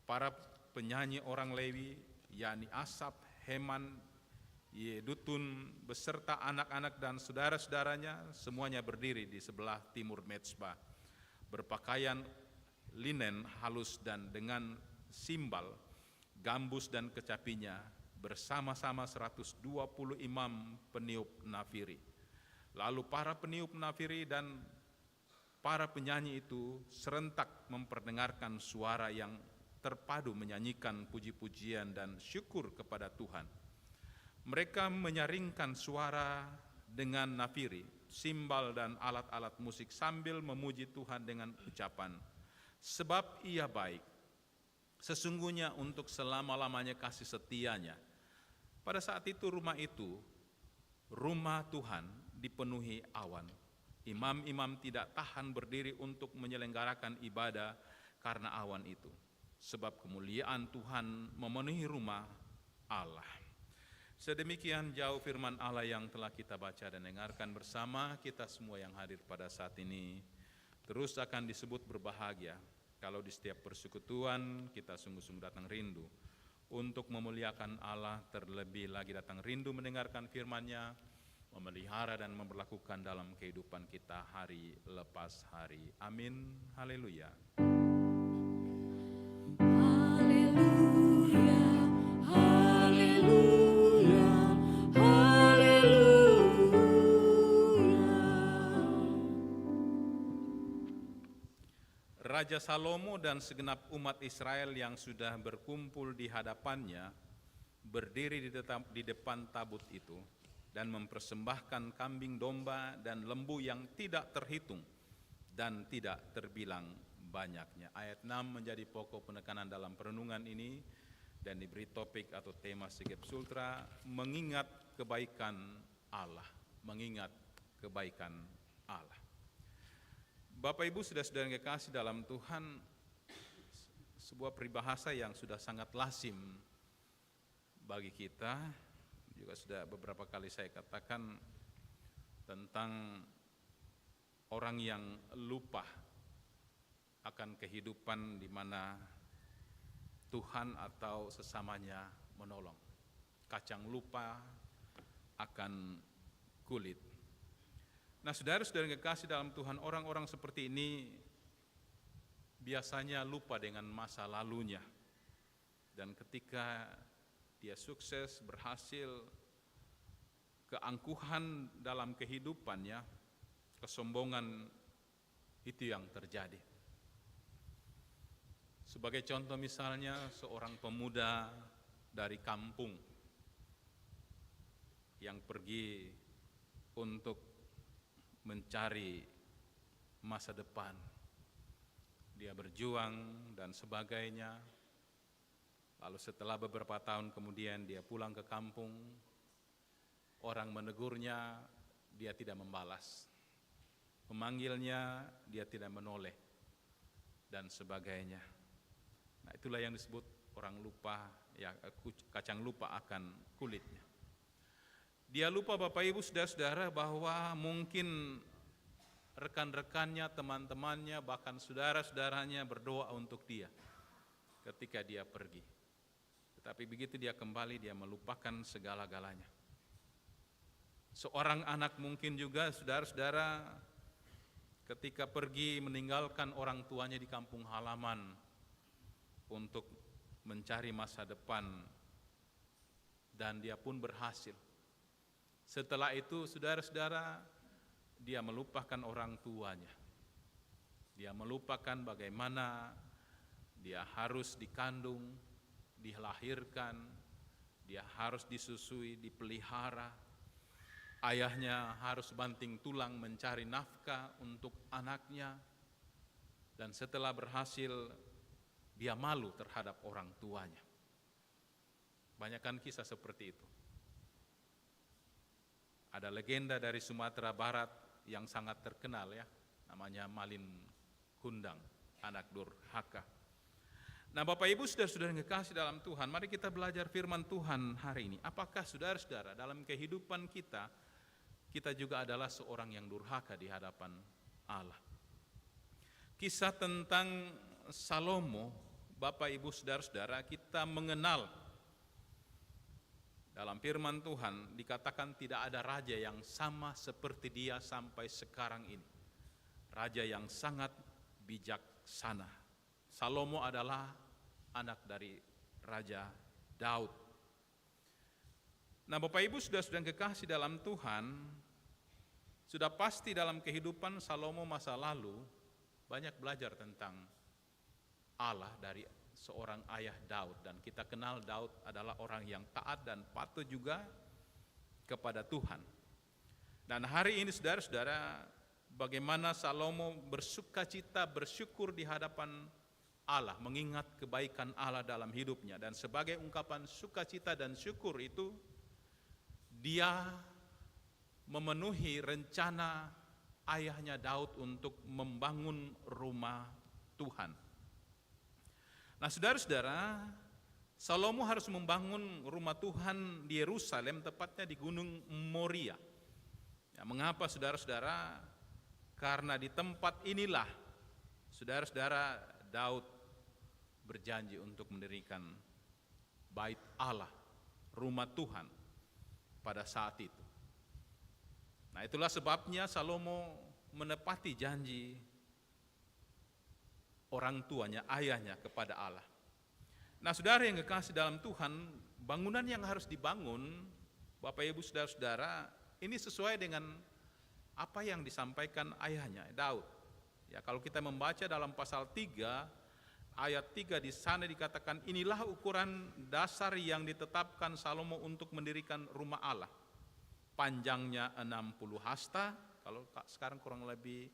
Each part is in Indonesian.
Para penyanyi orang Lewi, yakni Asap, Heman, Yedutun, beserta anak-anak dan saudara-saudaranya, semuanya berdiri di sebelah timur mezbah, berpakaian linen halus dan dengan simbal, gambus dan kecapinya, bersama-sama 120 imam peniup nafiri. Lalu para peniup nafiri dan para penyanyi itu serentak memperdengarkan suara yang terpadu menyanyikan puji-pujian dan syukur kepada Tuhan. Mereka menyaringkan suara dengan nafiri, simbal dan alat-alat musik sambil memuji Tuhan dengan ucapan, sebab Ia baik, sesungguhnya untuk selama-lamanya kasih setianya. Pada saat itu, rumah Tuhan dipenuhi awan. Imam-imam tidak tahan berdiri untuk menyelenggarakan ibadah karena awan itu, sebab kemuliaan Tuhan memenuhi rumah Allah. Sedemikian jauh firman Allah yang telah kita baca dan dengarkan bersama. Kita semua yang hadir pada saat ini terus akan disebut berbahagia kalau di setiap persekutuan kita sungguh-sungguh datang rindu untuk memuliakan Allah, terlebih lagi datang rindu mendengarkan firman-Nya, memelihara dan memperlakukan dalam kehidupan kita hari lepas hari. Amin. Haleluya. Raja Salomo dan segenap umat Israel yang sudah berkumpul di hadapannya berdiri di depan tabut itu dan mempersembahkan kambing domba dan lembu yang tidak terhitung dan tidak terbilang banyaknya. Ayat 6 menjadi pokok penekanan dalam perenungan ini dan diberi topik atau tema Sigep Sultra, mengingat kebaikan Allah. Mengingat kebaikan Allah. Bapak Ibu saudara-saudara yang kekasih dalam Tuhan, sebuah peribahasa yang sudah sangat lazim bagi kita, juga sudah beberapa kali saya katakan tentang orang yang lupa akan kehidupan di mana Tuhan atau sesamanya menolong. Kacang lupa akan kulit. Nah, saudara-saudara yang kekasih dalam Tuhan, orang-orang seperti ini biasanya lupa dengan masa lalunya. Dan ketika dia sukses, berhasil, keangkuhan dalam kehidupannya, kesombongan itu yang terjadi. Sebagai contoh misalnya, seorang pemuda dari kampung yang pergi untuk mencari masa depan. Dia berjuang dan sebagainya. Lalu setelah beberapa tahun kemudian dia pulang ke kampung. Orang menegurnya, dia tidak membalas. Memanggilnya, dia tidak menoleh. Dan sebagainya. Nah, itulah yang disebut orang lupa, ya, kacang lupa akan kulitnya. Dia lupa, Bapak Ibu saudara-saudara, bahwa mungkin rekan-rekannya, teman-temannya, bahkan saudara-saudaranya berdoa untuk dia ketika dia pergi. Tetapi begitu dia kembali, dia melupakan segala-galanya. Seorang anak mungkin juga saudara-saudara ketika pergi meninggalkan orang tuanya di kampung halaman untuk mencari masa depan, dan dia pun berhasil. Setelah itu saudara-saudara, dia melupakan orang tuanya. Dia melupakan bagaimana dia harus dikandung, dilahirkan, dia harus disusui, dipelihara. Ayahnya harus banting tulang mencari nafkah untuk anaknya. Dan setelah berhasil, dia malu terhadap orang tuanya. Banyakkan kisah seperti itu. Ada legenda dari Sumatera Barat yang sangat terkenal, ya, namanya Malin Kundang, anak durhaka. Nah, Bapak Ibu saudara-saudara yang kekasih dalam Tuhan, mari kita belajar firman Tuhan hari ini. Apakah saudara-saudara dalam kehidupan kita juga adalah seorang yang durhaka di hadapan Allah? Kisah tentang Salomo Bapak, Ibu, Saudara-saudara, kita mengenal dalam firman Tuhan dikatakan tidak ada raja yang sama seperti dia sampai sekarang ini. Raja yang sangat bijaksana. Salomo adalah anak dari Raja Daud. Nah, Bapak, Ibu, Saudara-saudara yang kekasih dalam Tuhan, sudah pasti dalam kehidupan Salomo masa lalu banyak belajar tentang Allah dari seorang ayah Daud, dan kita kenal Daud adalah orang yang taat dan patuh juga kepada Tuhan. Dan hari ini saudara-saudara, bagaimana Salomo bersukacita, bersyukur di hadapan Allah, mengingat kebaikan Allah dalam hidupnya, dan sebagai ungkapan sukacita dan syukur itu dia memenuhi rencana ayahnya Daud untuk membangun rumah Tuhan. Nah, saudara-saudara, Salomo harus membangun rumah Tuhan di Yerusalem, tepatnya di Gunung Moria. Ya, mengapa saudara-saudara? Karena di tempat inilah saudara-saudara Daud berjanji untuk mendirikan bait Allah, rumah Tuhan pada saat itu. Nah, itulah sebabnya Salomo menepati janji orang tuanya, ayahnya kepada Allah. Nah, saudara yang kekasih dalam Tuhan, bangunan yang harus dibangun, Bapak, Ibu, Saudara-saudara, ini sesuai dengan apa yang disampaikan ayahnya, Daud. Ya, kalau kita membaca dalam pasal 3, ayat 3 di sana dikatakan, inilah ukuran dasar yang ditetapkan Salomo untuk mendirikan rumah Allah. Panjangnya 60 hasta, kalau sekarang kurang lebih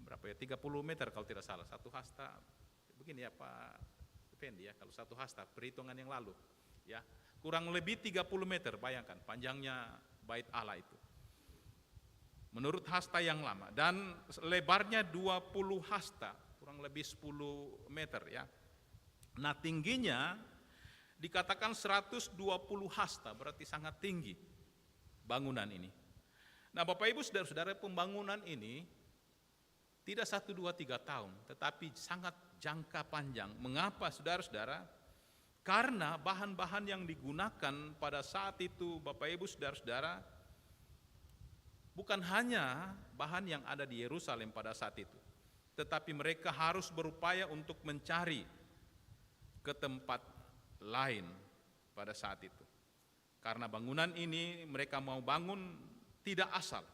berapa ya, 30 meter kalau tidak salah, satu hasta. Begini ya Pak Effendi ya, kalau satu hasta, perhitungan yang lalu ya, kurang lebih 30 meter, bayangkan panjangnya bait Allah itu menurut hasta yang lama, dan lebarnya 20 hasta, kurang lebih 10 meter ya. Nah, tingginya dikatakan 120 hasta, berarti sangat tinggi bangunan ini. Nah, Bapak, Ibu, Saudara-saudara, pembangunan ini tidak 1, 2, 3 tahun, tetapi sangat jangka panjang. Mengapa, saudara-saudara? Karena bahan-bahan yang digunakan pada saat itu, Bapak, Ibu, Saudara-saudara, bukan hanya bahan yang ada di Yerusalem pada saat itu, tetapi mereka harus berupaya untuk mencari ke tempat lain pada saat itu. Karena bangunan ini mereka mau bangun tidak asal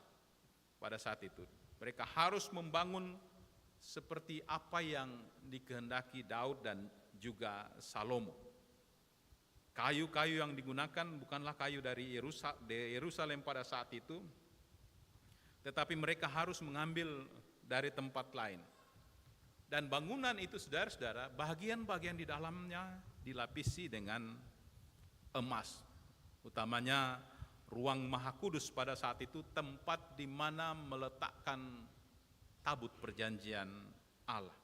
pada saat itu. Mereka harus membangun seperti apa yang dikehendaki Daud dan juga Salomo. Kayu-kayu yang digunakan bukanlah kayu dari Yerusalem pada saat itu, tetapi mereka harus mengambil dari tempat lain. Dan bangunan itu, saudara-saudara, bagian-bagian di dalamnya dilapisi dengan emas, utamanya ruang Maha Kudus pada saat itu, tempat di mana meletakkan tabut perjanjian Allah.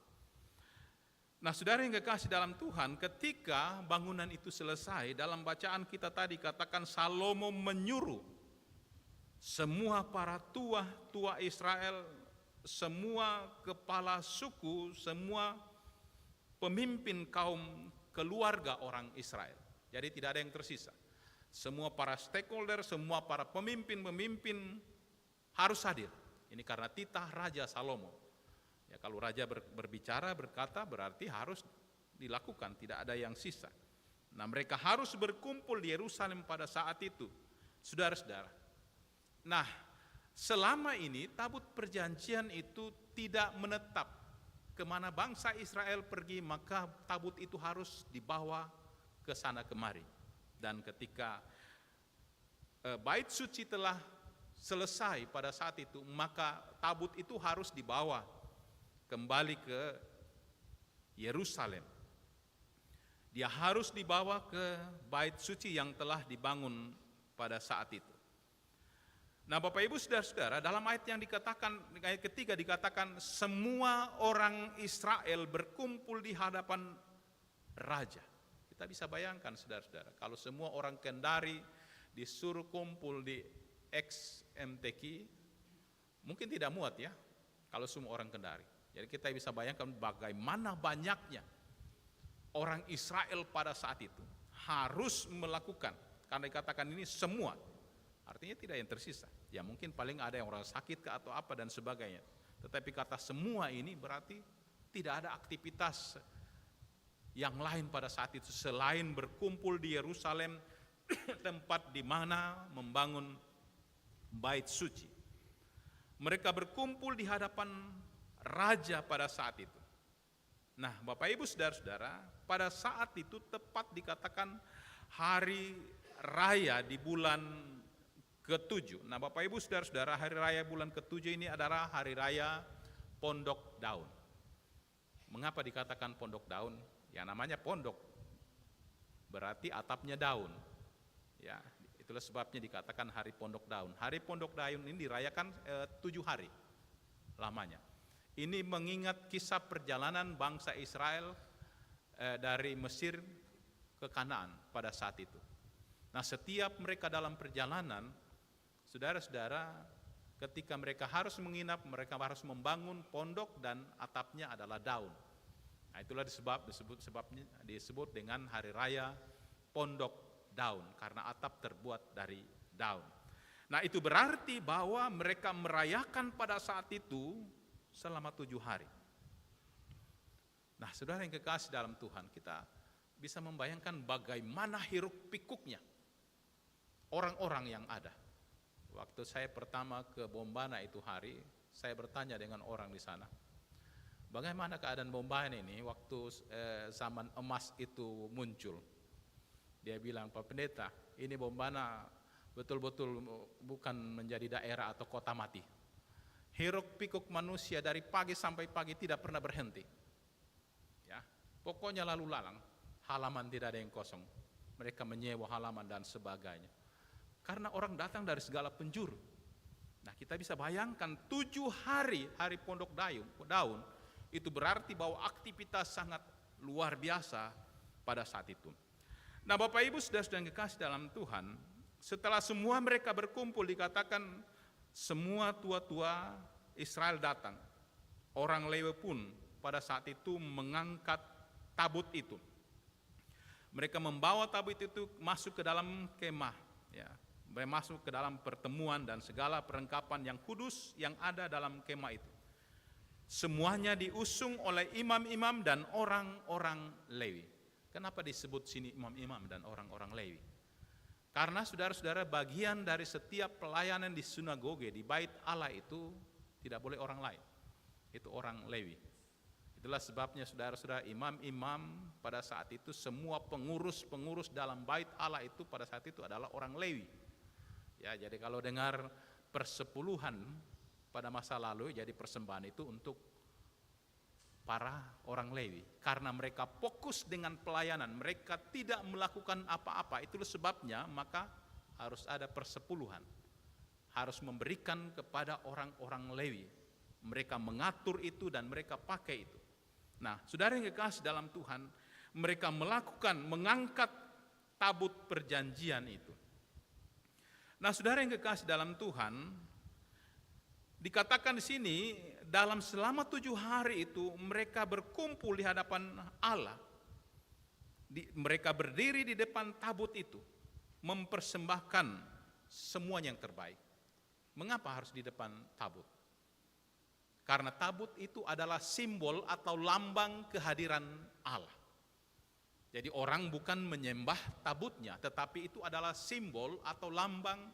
Nah, saudara yang kekasih dalam Tuhan, ketika bangunan itu selesai, dalam bacaan kita tadi katakan Salomo menyuruh semua para tua Israel, semua kepala suku, semua pemimpin kaum keluarga orang Israel. Jadi tidak ada yang tersisa. Semua para stakeholder, semua para pemimpin harus hadir. Ini karena titah Raja Salomo. Ya, kalau raja berbicara, berkata, berarti harus dilakukan, tidak ada yang sisa. Nah, mereka harus berkumpul di Yerusalem pada saat itu, saudara-saudara. Nah, selama ini tabut perjanjian itu tidak menetap kemana bangsa Israel pergi, maka tabut itu harus dibawa ke sana kemari. Dan ketika bait suci telah selesai pada saat itu, maka tabut itu harus dibawa kembali ke Yerusalem. Dia harus dibawa ke bait suci yang telah dibangun pada saat itu. Nah, Bapak, Ibu, Saudara-saudara, dalam ayat yang dikatakan, ayat ketiga dikatakan semua orang Israel berkumpul di hadapan raja. Kita bisa bayangkan, saudara-saudara, kalau semua orang Kendari disuruh kumpul di XMTQ, mungkin tidak muat ya, kalau semua orang Kendari. Jadi kita bisa bayangkan bagaimana banyaknya orang Israel pada saat itu harus melakukan, karena dikatakan ini semua, artinya tidak yang tersisa. Ya mungkin paling ada yang orang sakit atau apa dan sebagainya. Tetapi kata semua ini berarti tidak ada aktivitas yang lain pada saat itu selain berkumpul di Yerusalem, tempat di mana membangun bait suci. Mereka berkumpul di hadapan raja pada saat itu. Nah, Bapak Ibu Saudara-saudara, pada saat itu tepat dikatakan hari raya di bulan ke-7. Nah, Bapak Ibu Saudara-saudara, hari raya bulan ke-7 ini adalah hari raya Pondok Daun. Mengapa dikatakan Pondok Daun? Ya namanya pondok, berarti atapnya daun. Ya, itulah sebabnya dikatakan hari Pondok Daun. Hari Pondok Daun ini dirayakan 7 hari lamanya. Ini mengingat kisah perjalanan bangsa Israel dari Mesir ke Kanaan pada saat itu. Nah, setiap mereka dalam perjalanan, saudara-saudara, ketika mereka harus menginap, mereka harus membangun pondok dan atapnya adalah daun. Nah, itulah disebut dengan hari raya Pondok Daun, karena atap terbuat dari daun. Nah, itu berarti bahwa mereka merayakan pada saat itu selama 7 hari. Nah, saudara yang kekasih dalam Tuhan, kita bisa membayangkan bagaimana hiruk pikuknya orang-orang yang ada. Waktu saya pertama ke Bombana itu hari, saya bertanya dengan orang di sana, bagaimana keadaan Bombana ini waktu zaman emas itu muncul. Dia bilang, Pak Pendeta, ini Bombana betul-betul bukan menjadi daerah atau kota mati. Hiruk pikuk manusia dari pagi sampai pagi tidak pernah berhenti. Ya, pokoknya lalu lalang, halaman tidak ada yang kosong. Mereka menyewa halaman dan sebagainya. Karena orang datang dari segala penjuru. Nah, kita bisa bayangkan 7 hari Pondok Daun itu berarti bahwa aktivitas sangat luar biasa pada saat itu. Nah, Bapak Ibu saudara-saudara yang kekasih dalam Tuhan, setelah semua mereka berkumpul dikatakan semua tua-tua Israel datang. Orang Lewi pun pada saat itu mengangkat tabut itu. Mereka membawa tabut itu masuk ke dalam kemah, ya, masuk ke dalam pertemuan dan segala perlengkapan yang kudus yang ada dalam kemah itu. Semuanya diusung oleh imam-imam dan orang-orang Lewi. Kenapa disebut sini imam-imam dan orang-orang Lewi? Karena saudara-saudara, bagian dari setiap pelayanan di sinagoge, di bait Allah itu tidak boleh orang lain. Itu orang Lewi. Itulah sebabnya saudara-saudara, imam-imam pada saat itu, semua pengurus-pengurus dalam bait Allah itu pada saat itu adalah orang Lewi. Ya, jadi kalau dengar persepuluhan pada masa lalu, jadi persembahan itu untuk para orang Lewi, karena mereka fokus dengan pelayanan, mereka tidak melakukan apa-apa. Itulah sebabnya maka harus ada persepuluhan, harus memberikan kepada orang-orang Lewi. Mereka mengatur itu dan mereka pakai itu. Nah, saudara yang kekasih dalam Tuhan, mereka mengangkat tabut perjanjian itu. Nah, saudara yang kekasih dalam Tuhan, dikatakan di sini dalam selama 7 hari itu mereka berkumpul di hadapan Allah. Mereka berdiri di depan tabut itu, mempersembahkan semuanya yang terbaik. Mengapa harus di depan tabut? Karena tabut itu adalah simbol atau lambang kehadiran Allah. Jadi orang bukan menyembah tabutnya, tetapi itu adalah simbol atau lambang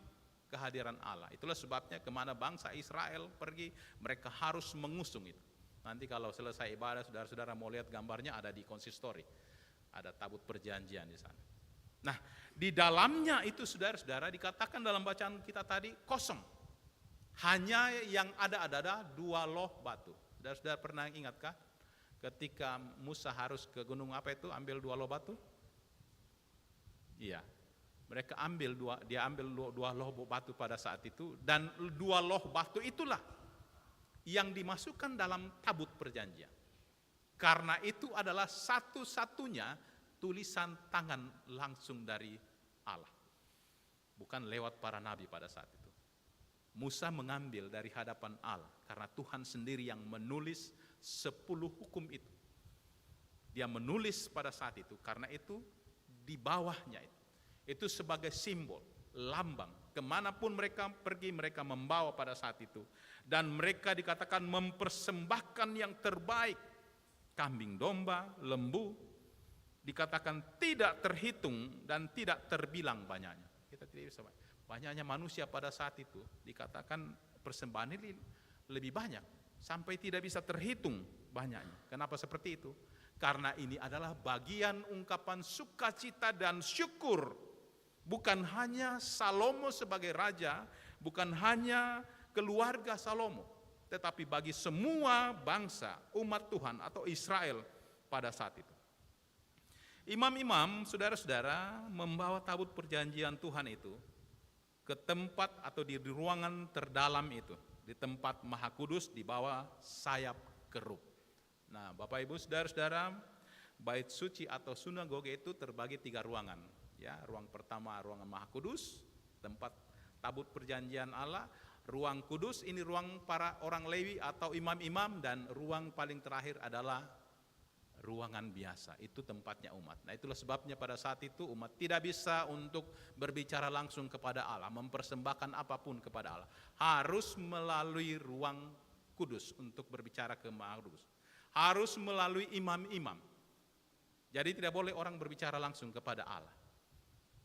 kehadiran Allah. Itulah sebabnya kemana bangsa Israel pergi, mereka harus mengusung itu. Nanti kalau selesai ibadah, saudara-saudara mau lihat gambarnya, ada di konsistori. Ada tabut perjanjian di sana. Nah, di dalamnya itu saudara-saudara dikatakan dalam bacaan kita tadi kosong. Hanya yang ada adalah 2 loh batu. Saudara-saudara pernah ingatkah ketika Musa harus ke gunung apa itu, ambil 2 loh batu? Iya. Mereka ambil dua loh batu pada saat itu, dan 2 loh batu itulah yang dimasukkan dalam tabut perjanjian. Karena itu adalah satu-satunya tulisan tangan langsung dari Allah. Bukan lewat para nabi pada saat itu. Musa mengambil dari hadapan Allah, karena Tuhan sendiri yang menulis 10 hukum itu. Dia menulis pada saat itu, karena itu di bawahnya itu sebagai simbol, lambang. Kemanapun mereka pergi, mereka membawa pada saat itu. Dan mereka dikatakan mempersembahkan yang terbaik. Kambing domba, lembu, dikatakan tidak terhitung dan tidak terbilang banyaknya. Kita tidak bisa banyaknya manusia pada saat itu, dikatakan persembahan ini lebih banyak, sampai tidak bisa terhitung banyaknya. Kenapa seperti itu? Karena ini adalah bagian ungkapan sukacita dan syukur. Bukan hanya Salomo sebagai raja, bukan hanya keluarga Salomo, tetapi bagi semua bangsa, umat Tuhan atau Israel pada saat itu. Imam-imam, saudara-saudara, membawa tabut perjanjian Tuhan itu ke tempat atau di ruangan terdalam itu, di tempat Maha Kudus di bawah sayap kerub. Nah, Bapak Ibu, saudara-saudara, bait suci atau sinagoge itu terbagi 3 ruangan. Ya, ruang pertama ruangan Maha Kudus, tempat tabut perjanjian Allah. Ruang kudus ini ruang para orang Lewi atau imam-imam, dan ruang paling terakhir adalah ruangan biasa, itu tempatnya umat. Nah, itulah sebabnya pada saat itu umat tidak bisa untuk berbicara langsung kepada Allah, mempersembahkan apapun kepada Allah. Harus melalui ruang kudus untuk berbicara ke Maha Kudus. Harus melalui imam-imam. Jadi tidak boleh orang berbicara langsung kepada Allah.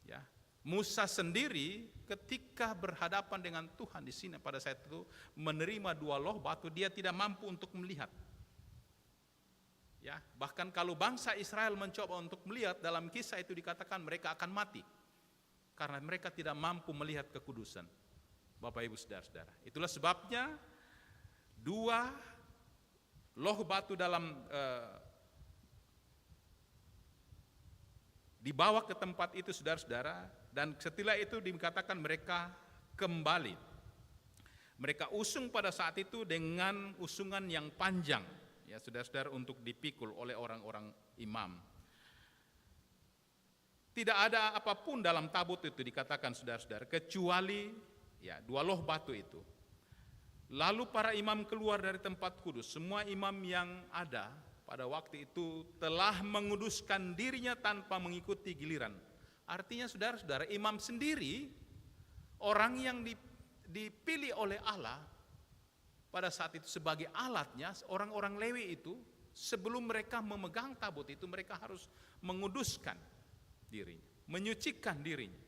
Ya, Musa sendiri ketika berhadapan dengan Tuhan di sini pada saat itu menerima 2 loh batu, dia tidak mampu untuk melihat. Ya, bahkan kalau bangsa Israel mencoba untuk melihat, dalam kisah itu dikatakan mereka akan mati karena mereka tidak mampu melihat kekudusan. Bapak Ibu saudara-saudara, itulah sebabnya 2 loh batu dibawa ke tempat itu, saudara-saudara, dan setelah itu dikatakan mereka kembali. Mereka usung pada saat itu dengan usungan yang panjang, ya saudara-saudara, untuk dipikul oleh orang-orang imam. Tidak ada apapun dalam tabut itu dikatakan, saudara-saudara, kecuali ya 2 loh batu itu. Lalu para imam keluar dari tempat kudus. Semua imam yang ada pada waktu itu telah menguduskan dirinya tanpa mengikuti giliran. Artinya saudara-saudara, imam sendiri, orang yang dipilih oleh Allah pada saat itu sebagai alatnya, orang-orang Lewi itu, sebelum mereka memegang tabut itu, mereka harus menguduskan dirinya, menyucikan dirinya,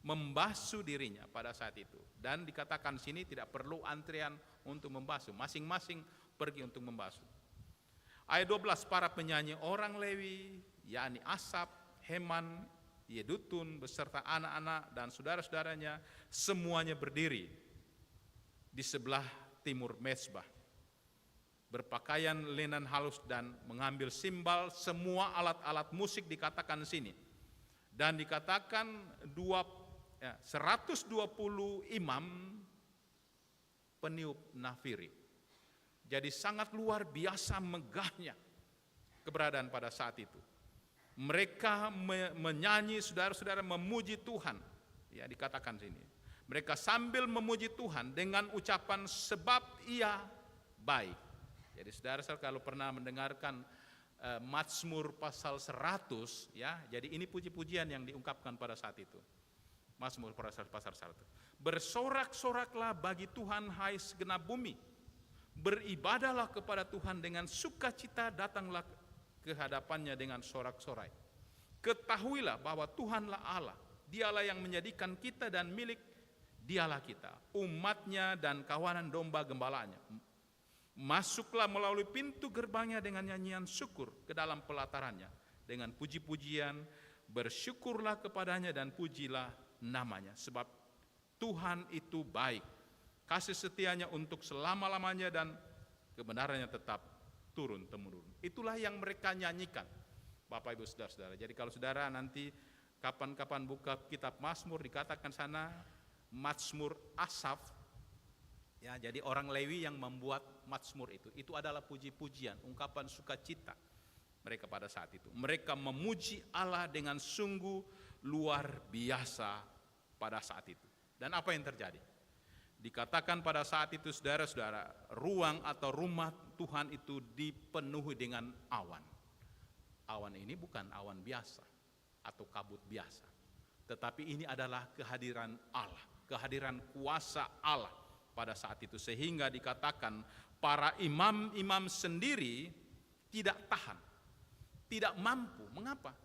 membasuh dirinya pada saat itu. Dan dikatakan sini tidak perlu antrian untuk membasuh, masing-masing pergi untuk membasuh. Ayat 12, para penyanyi orang Lewi, yakni Asap, Heman, Yedutun, beserta anak-anak dan saudara-saudaranya, semuanya berdiri di sebelah timur mezbah, berpakaian lenan halus dan mengambil simbal, semua alat-alat musik dikatakan sini. Dan dikatakan 120 imam peniup nafiri. Jadi sangat luar biasa megahnya keberadaan pada saat itu. Mereka menyanyi, saudara-saudara, memuji Tuhan. Ya, dikatakan sini. Mereka sambil memuji Tuhan dengan ucapan sebab Ia baik. Jadi saudara-saudara kalau pernah mendengarkan Mazmur pasal 100, ya, jadi ini puji-pujian yang diungkapkan pada saat itu. Mazmur pasal 100. Bersorak-soraklah bagi Tuhan hai segenap bumi. Beribadahlah kepada Tuhan dengan sukacita, datanglah ke hadapannya dengan sorak-sorai. Ketahuilah bahwa Tuhanlah Allah, Dialah yang menjadikan kita dan milik Dialah kita, umatnya dan kawanan domba gembalanya. Masuklah melalui pintu gerbangnya dengan nyanyian syukur, ke dalam pelatarannya dengan puji-pujian, bersyukurlah kepadanya dan pujilah namanya, sebab Tuhan itu baik, kasih setianya untuk selama-lamanya dan kebenarannya tetap turun-temurun. Itulah yang mereka nyanyikan, Bapak Ibu saudara-saudara. Jadi kalau saudara nanti kapan-kapan buka kitab Mazmur, dikatakan sana Mazmur Asaf, ya, jadi orang Lewi yang membuat Mazmur itu adalah puji-pujian, ungkapan sukacita mereka pada saat itu. Mereka memuji Allah dengan sungguh luar biasa pada saat itu. Dan apa yang terjadi? Dikatakan pada saat itu, saudara-saudara, ruang atau rumah Tuhan itu dipenuhi dengan awan. Awan ini bukan awan biasa atau kabut biasa, tetapi ini adalah kehadiran Allah, kehadiran kuasa Allah pada saat itu, sehingga dikatakan para imam-imam sendiri tidak tahan, tidak mampu. Mengapa?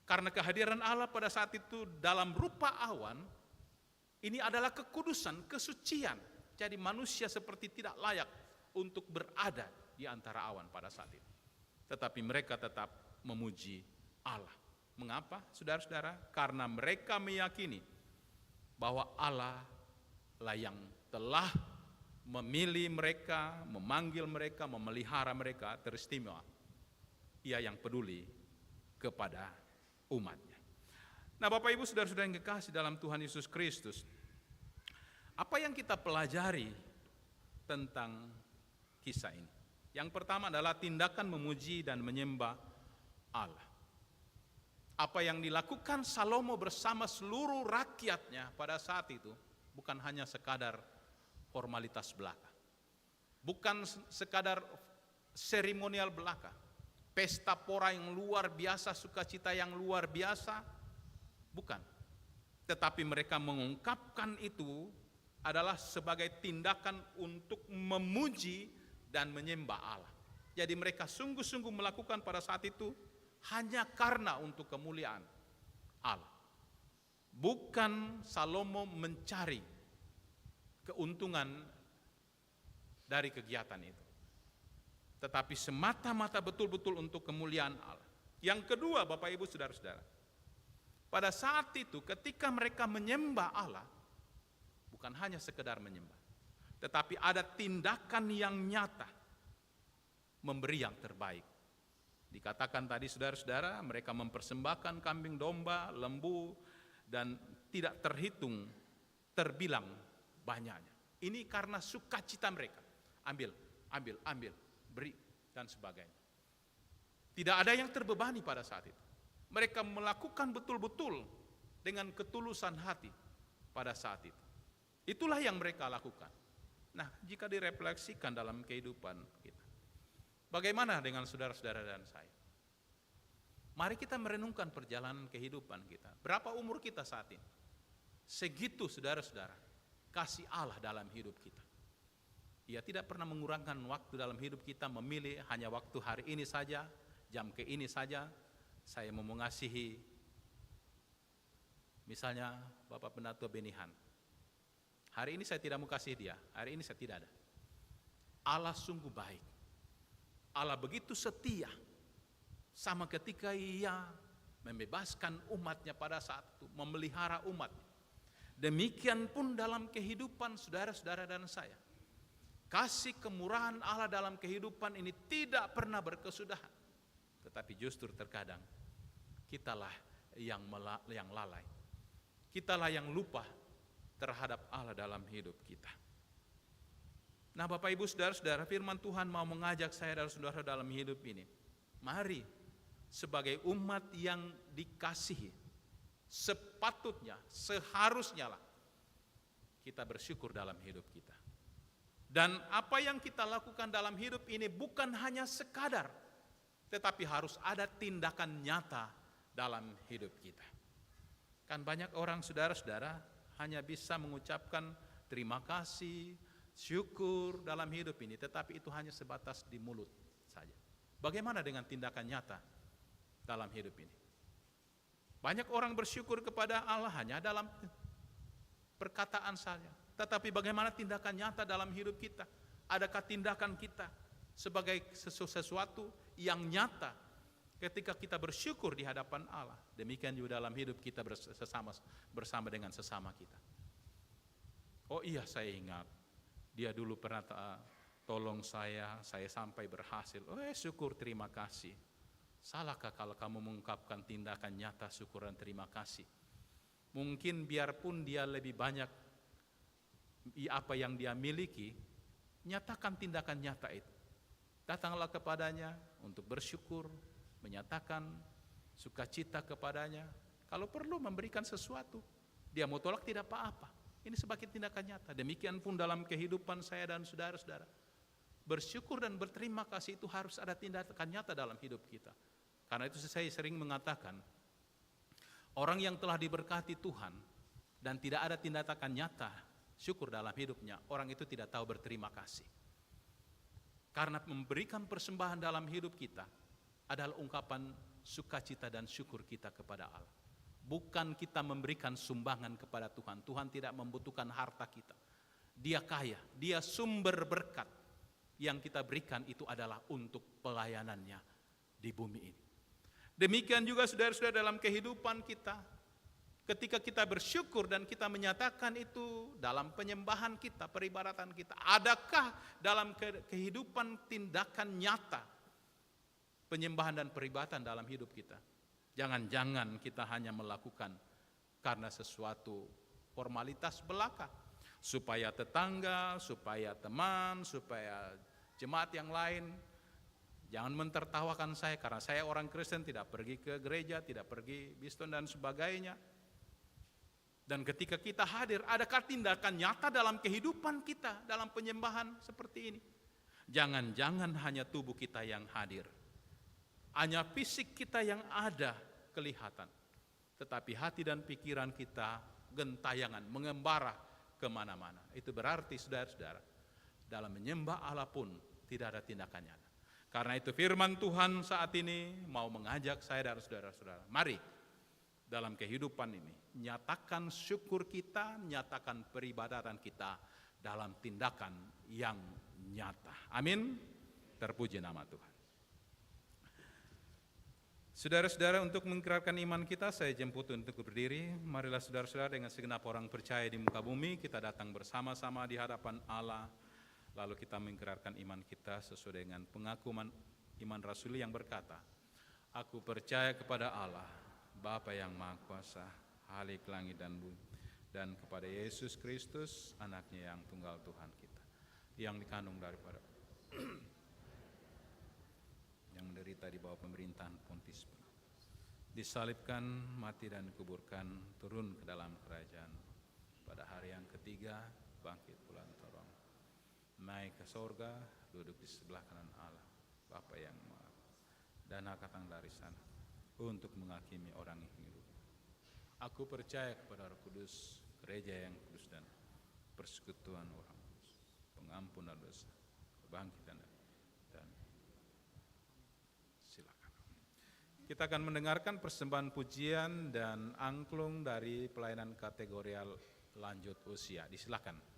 Karena kehadiran Allah pada saat itu dalam rupa awan, ini adalah kekudusan, kesucian. Jadi manusia seperti tidak layak untuk berada di antara awan pada saat itu. Tetapi mereka tetap memuji Allah. Mengapa, saudara-saudara? Karena mereka meyakini bahwa Allah lah yang telah memilih mereka, memanggil mereka, memelihara mereka teristimewa. Ia yang peduli kepada umatnya. Nah, Bapak Ibu saudara-saudara yang kekasih dalam Tuhan Yesus Kristus, apa yang kita pelajari tentang kisah ini? Yang pertama adalah tindakan memuji dan menyembah Allah. Apa yang dilakukan Salomo bersama seluruh rakyatnya pada saat itu bukan hanya sekadar formalitas belaka, bukan sekadar seremonial belaka, pesta pora yang luar biasa, sukacita yang luar biasa, bukan. Tetapi mereka mengungkapkan itu adalah sebagai tindakan untuk memuji dan menyembah Allah. Jadi mereka sungguh-sungguh melakukan pada saat itu hanya karena untuk kemuliaan Allah. Bukan Salomo mencari keuntungan dari kegiatan itu, tetapi semata-mata betul-betul untuk kemuliaan Allah. Yang kedua, Bapak Ibu saudara-saudara, pada saat itu ketika mereka menyembah Allah, bukan hanya sekedar menyembah, tetapi ada tindakan yang nyata, memberi yang terbaik. Dikatakan tadi saudara-saudara, mereka mempersembahkan kambing domba, lembu, dan tidak terhitung, terbilang banyaknya. Ini karena sukacita mereka. Ambil, beri, dan sebagainya. Tidak ada yang terbebani pada saat itu. Mereka melakukan betul-betul dengan ketulusan hati pada saat itu. Itulah yang mereka lakukan. Nah, jika direfleksikan dalam kehidupan kita, bagaimana dengan saudara-saudara dan saya? Mari kita merenungkan perjalanan kehidupan kita. Berapa umur kita saat ini? Segitu saudara-saudara, kasih Allah dalam hidup kita. Ia tidak pernah mengurangkan waktu dalam hidup kita, memilih hanya waktu hari ini saja, jam ke ini saja. Saya mau mengasihi, misalnya Bapak Penatua Benihan. Hari ini saya tidak mau kasih dia, hari ini saya tidak ada. Allah sungguh baik. Allah begitu setia, sama ketika ia membebaskan umatnya pada saat itu, memelihara umatnya. Demikian pun dalam kehidupan saudara-saudara dan saya. Kasih kemurahan Allah dalam kehidupan ini tidak pernah berkesudahan. Tetapi justru terkadang kitalah yang lalai. Kitalah yang lupa terhadap Allah dalam hidup kita. Nah, Bapak Ibu saudara-saudara, firman Tuhan mau mengajak saya dan saudara dalam hidup ini. Mari sebagai umat yang dikasihi, sepatutnya, seharusnya lah kita bersyukur dalam hidup kita. Dan apa yang kita lakukan dalam hidup ini bukan hanya sekadar, tetapi harus ada tindakan nyata dalam hidup kita. Kan banyak orang saudara-saudara hanya bisa mengucapkan terima kasih, syukur dalam hidup ini, tetapi itu hanya sebatas di mulut saja. Bagaimana dengan tindakan nyata dalam hidup ini? Banyak orang bersyukur kepada Allah hanya dalam perkataan saja, tetapi bagaimana tindakan nyata dalam hidup kita? Adakah tindakan kita sebagai sesuatu yang nyata ketika kita bersyukur di hadapan Allah? Demikian juga dalam hidup kita bersama dengan sesama kita. Oh iya, saya ingat dia dulu pernah tolong saya sampai berhasil. Oh syukur, terima kasih. Salahkah kalau kamu mengungkapkan tindakan nyata syukur dan terima kasih? Mungkin biarpun dia lebih banyak apa yang dia miliki, nyatakan tindakan nyata itu. Datanglah kepadanya untuk bersyukur, menyatakan sukacita kepadanya. Kalau perlu memberikan sesuatu, dia mau tolak tidak apa-apa. Ini sebagai tindakan nyata. Demikian pun dalam kehidupan saya dan saudara-saudara. bersyukur dan berterima kasih itu harus ada tindakan nyata dalam hidup kita. Karena itu saya sering mengatakan, orang yang telah diberkati Tuhan dan tidak ada tindakan nyata syukur dalam hidupnya, orang itu tidak tahu berterima kasih. Karena memberikan persembahan dalam hidup kita adalah ungkapan sukacita dan syukur kita kepada Allah. Bukan kita memberikan sumbangan kepada Tuhan. Tuhan tidak membutuhkan harta kita. Dia kaya, dia sumber berkat. Yang kita berikan itu adalah untuk pelayanannya di bumi ini. Demikian juga saudara-saudara dalam kehidupan kita. Ketika kita bersyukur dan kita menyatakan itu dalam penyembahan kita, peribadatan kita. Adakah dalam kehidupan tindakan nyata penyembahan dan peribadatan dalam hidup kita? Jangan-jangan kita hanya melakukan karena sesuatu formalitas belaka. Supaya tetangga, supaya teman, supaya jemaat yang lain jangan mentertawakan saya karena saya orang Kristen, tidak pergi ke gereja, tidak pergi biston dan sebagainya. Dan ketika kita hadir, adakah tindakan nyata dalam kehidupan kita dalam penyembahan seperti ini? Jangan-jangan hanya tubuh kita yang hadir, hanya fisik kita yang ada kelihatan, tetapi hati dan pikiran kita gentayangan, mengembara kemana-mana. Itu berarti saudara-saudara, dalam menyembah Allah pun tidak ada tindakan nyata. Karena itu firman Tuhan saat ini mau mengajak saya dan saudara-saudara, mari dalam kehidupan ini nyatakan syukur kita, nyatakan peribadatan kita dalam tindakan yang nyata. Amin. Terpuji nama Tuhan. Saudara-saudara, untuk mengikrarkan iman kita, saya jemput untuk berdiri. Marilah saudara-saudara dengan segenap orang percaya di muka bumi, kita datang bersama-sama di hadapan Allah. Lalu kita mengikrarkan iman kita sesuai dengan pengakuan iman rasuli yang berkata, aku percaya kepada Allah, Bapa yang Maha Kuasa, Halik langit dan bumi, dan kepada Yesus Kristus, anaknya yang tunggal Tuhan kita, yang dikandung daripada yang menderita di bawah pemerintahan Pontius Pilatus, disalibkan, mati dan dikuburkan, turun ke dalam kerajaan, pada hari yang ketiga bangkit bulan torong, naik ke sorga, duduk di sebelah kanan Allah, Bapa yang Maha, dan akan datang dari sana untuk menghakimi orang yang hidup. Aku percaya kepada Roh Kudus, gereja yang kudus dan persekutuan orang kudus, pengampunan dosa, kebangkitan dan silakan. Kita akan mendengarkan persembahan pujian dan angklung dari pelayanan kategorial lanjut usia. Disilakan.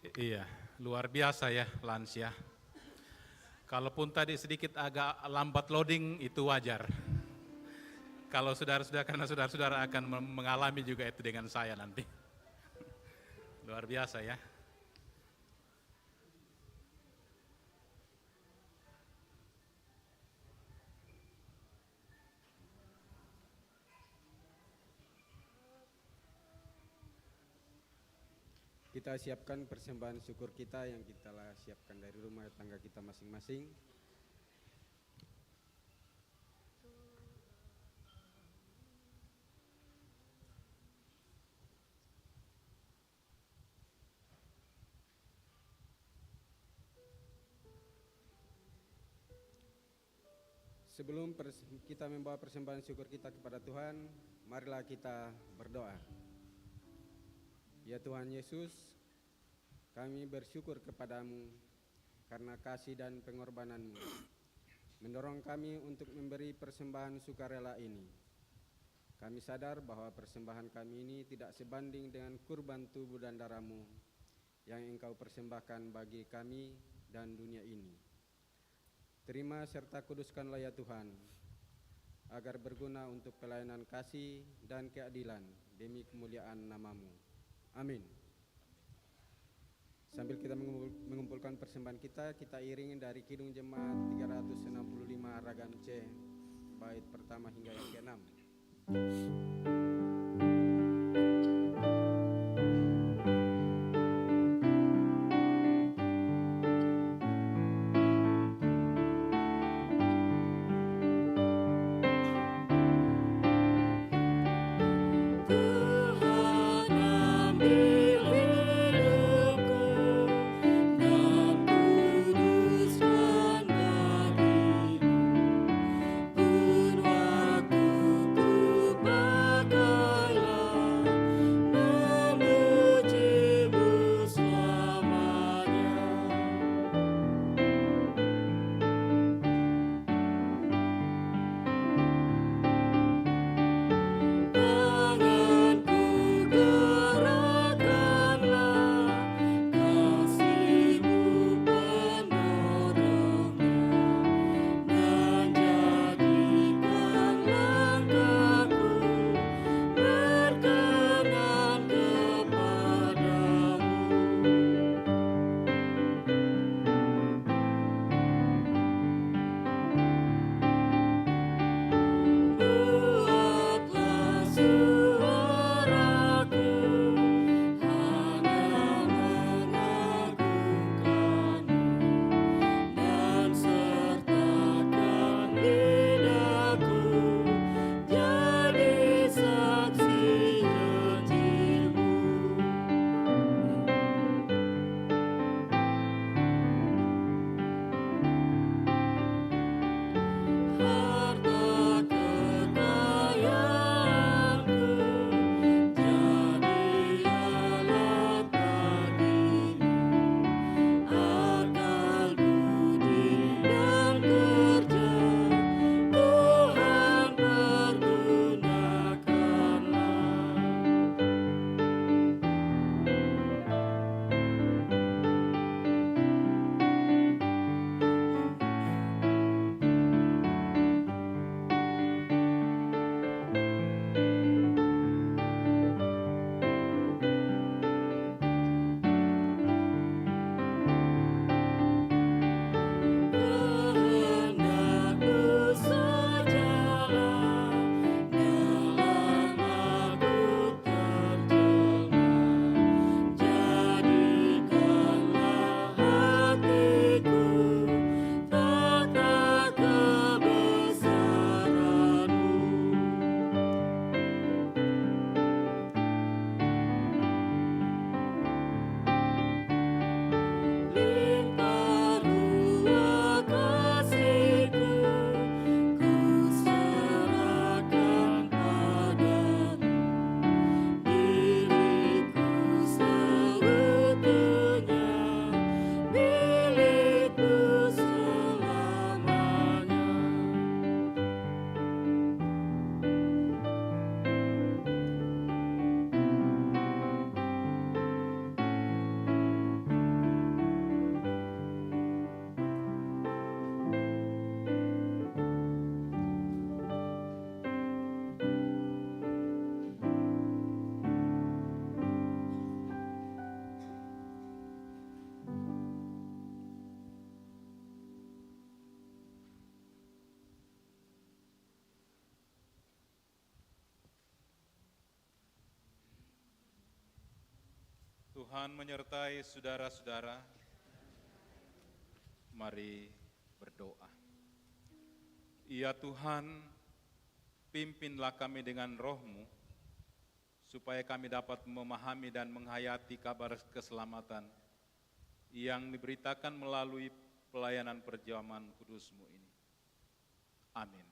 Iya, luar biasa ya lansia. Kalaupun tadi sedikit agak lambat loading itu wajar. Kalau saudara-saudara, karena saudara-saudara akan mengalami juga itu dengan saya nanti. Luar biasa ya. Kita siapkan persembahan syukur kita yang kita lah siapkan dari rumah tangga kita masing-masing. Sebelum kita membawa persembahan syukur kita kepada Tuhan, marilah kita berdoa. Ya Tuhan Yesus, kami bersyukur kepadamu karena kasih dan pengorbananmu mendorong kami untuk memberi persembahan sukarela ini. Kami sadar bahwa persembahan kami ini tidak sebanding dengan kurban tubuh dan darahmu yang Engkau persembahkan bagi kami dan dunia ini. Terima serta kuduskanlah ya Tuhan, agar berguna untuk pelayanan kasih dan keadilan demi kemuliaan namamu. Amin. Sambil kita mengumpulkan persembahan kita, kita iringi dari Kidung Jemaat 365 Ragam C, bait pertama hingga yang ke-6. Pun waktuku pakai Tuhan menyertai saudara-saudara. Mari berdoa. Ya Tuhan, pimpinlah kami dengan roh-Mu, supaya kami dapat memahami dan menghayati kabar keselamatan yang diberitakan melalui pelayanan perjamuan kudus-Mu ini. Amin.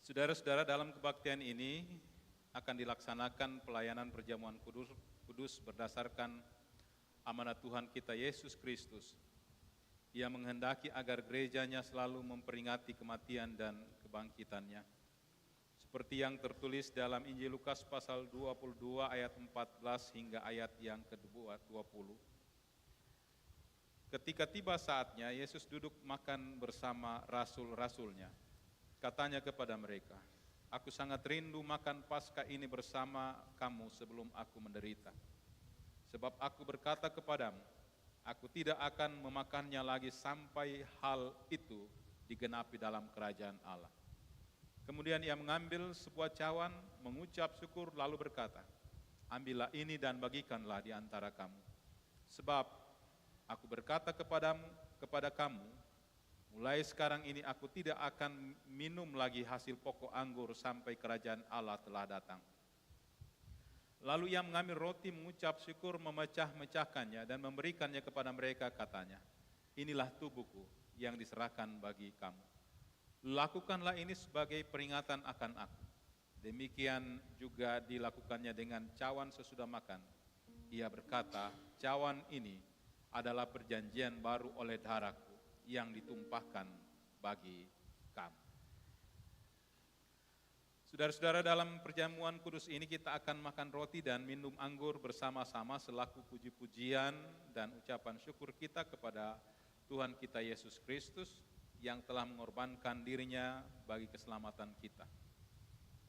Saudara-saudara, dalam kebaktian ini akan dilaksanakan pelayanan perjamuan kudus berdasarkan amanat Tuhan kita Yesus Kristus. Ia menghendaki agar gerejanya selalu memperingati kematian dan kebangkitannya. Seperti yang tertulis dalam Injil Lukas pasal 22 ayat 14 hingga ayat yang ke-20. Ketika tiba saatnya, Yesus duduk makan bersama rasul-rasulnya. Katanya kepada mereka, "Aku sangat rindu makan Paskah ini bersama kamu sebelum aku menderita. Sebab aku berkata kepadamu, aku tidak akan memakannya lagi sampai hal itu digenapi dalam kerajaan Allah." Kemudian ia mengambil sebuah cawan, mengucap syukur lalu berkata, "Ambillah ini dan bagikanlah di antara kamu. Sebab aku berkata kepada kamu, mulai sekarang ini aku tidak akan minum lagi hasil pokok anggur sampai kerajaan Allah telah datang." Lalu ia mengambil roti, mengucap syukur, memecah-mecahkannya dan memberikannya kepada mereka, katanya, "Inilah tubuhku yang diserahkan bagi kamu. Lakukanlah ini sebagai peringatan akan aku." Demikian juga dilakukannya dengan cawan sesudah makan. Ia berkata, "Cawan ini adalah perjanjian baru oleh darahku yang ditumpahkan bagi kamu." Saudara-saudara, dalam perjamuan kudus ini kita akan makan roti dan minum anggur bersama-sama selaku puji-pujian dan ucapan syukur kita kepada Tuhan kita Yesus Kristus yang telah mengorbankan dirinya bagi keselamatan kita.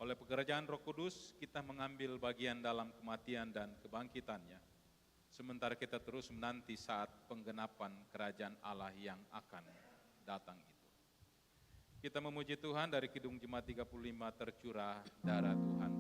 Oleh pekerjaan Roh Kudus, kita mengambil bagian dalam kematian dan kebangkitannya, sementara kita terus menanti saat penggenapan kerajaan Allah yang akan datang itu. Kita memuji Tuhan, dari Kidung Jemaat 35 tercurah darah Tuhan.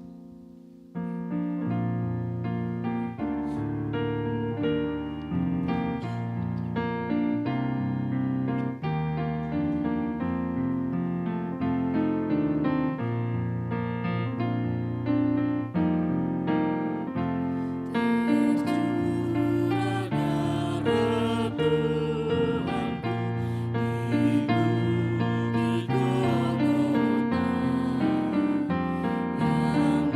Yang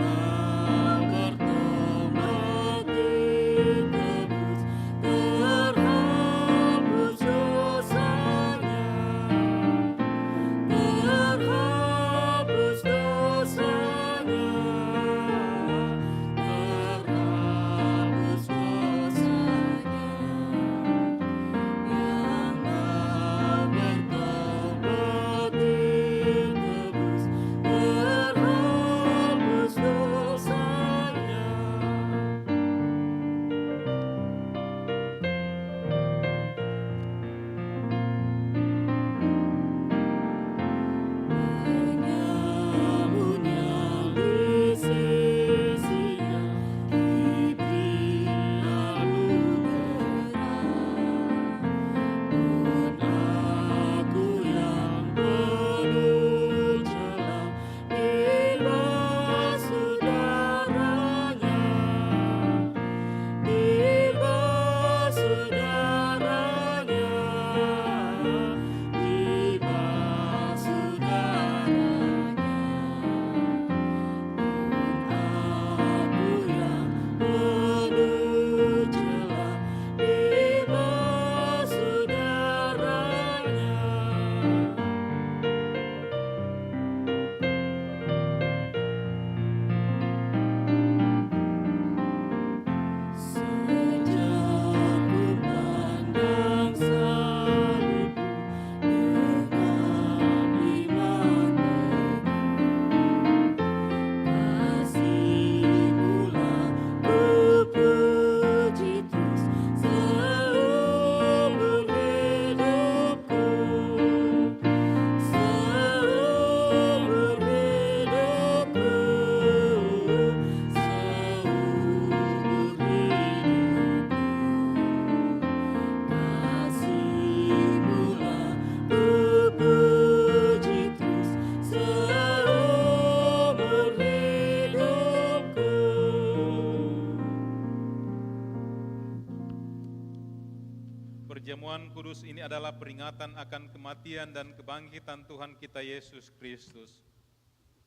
perjamuan kudus ini adalah peringatan akan kematian dan kebangkitan Tuhan kita Yesus Kristus.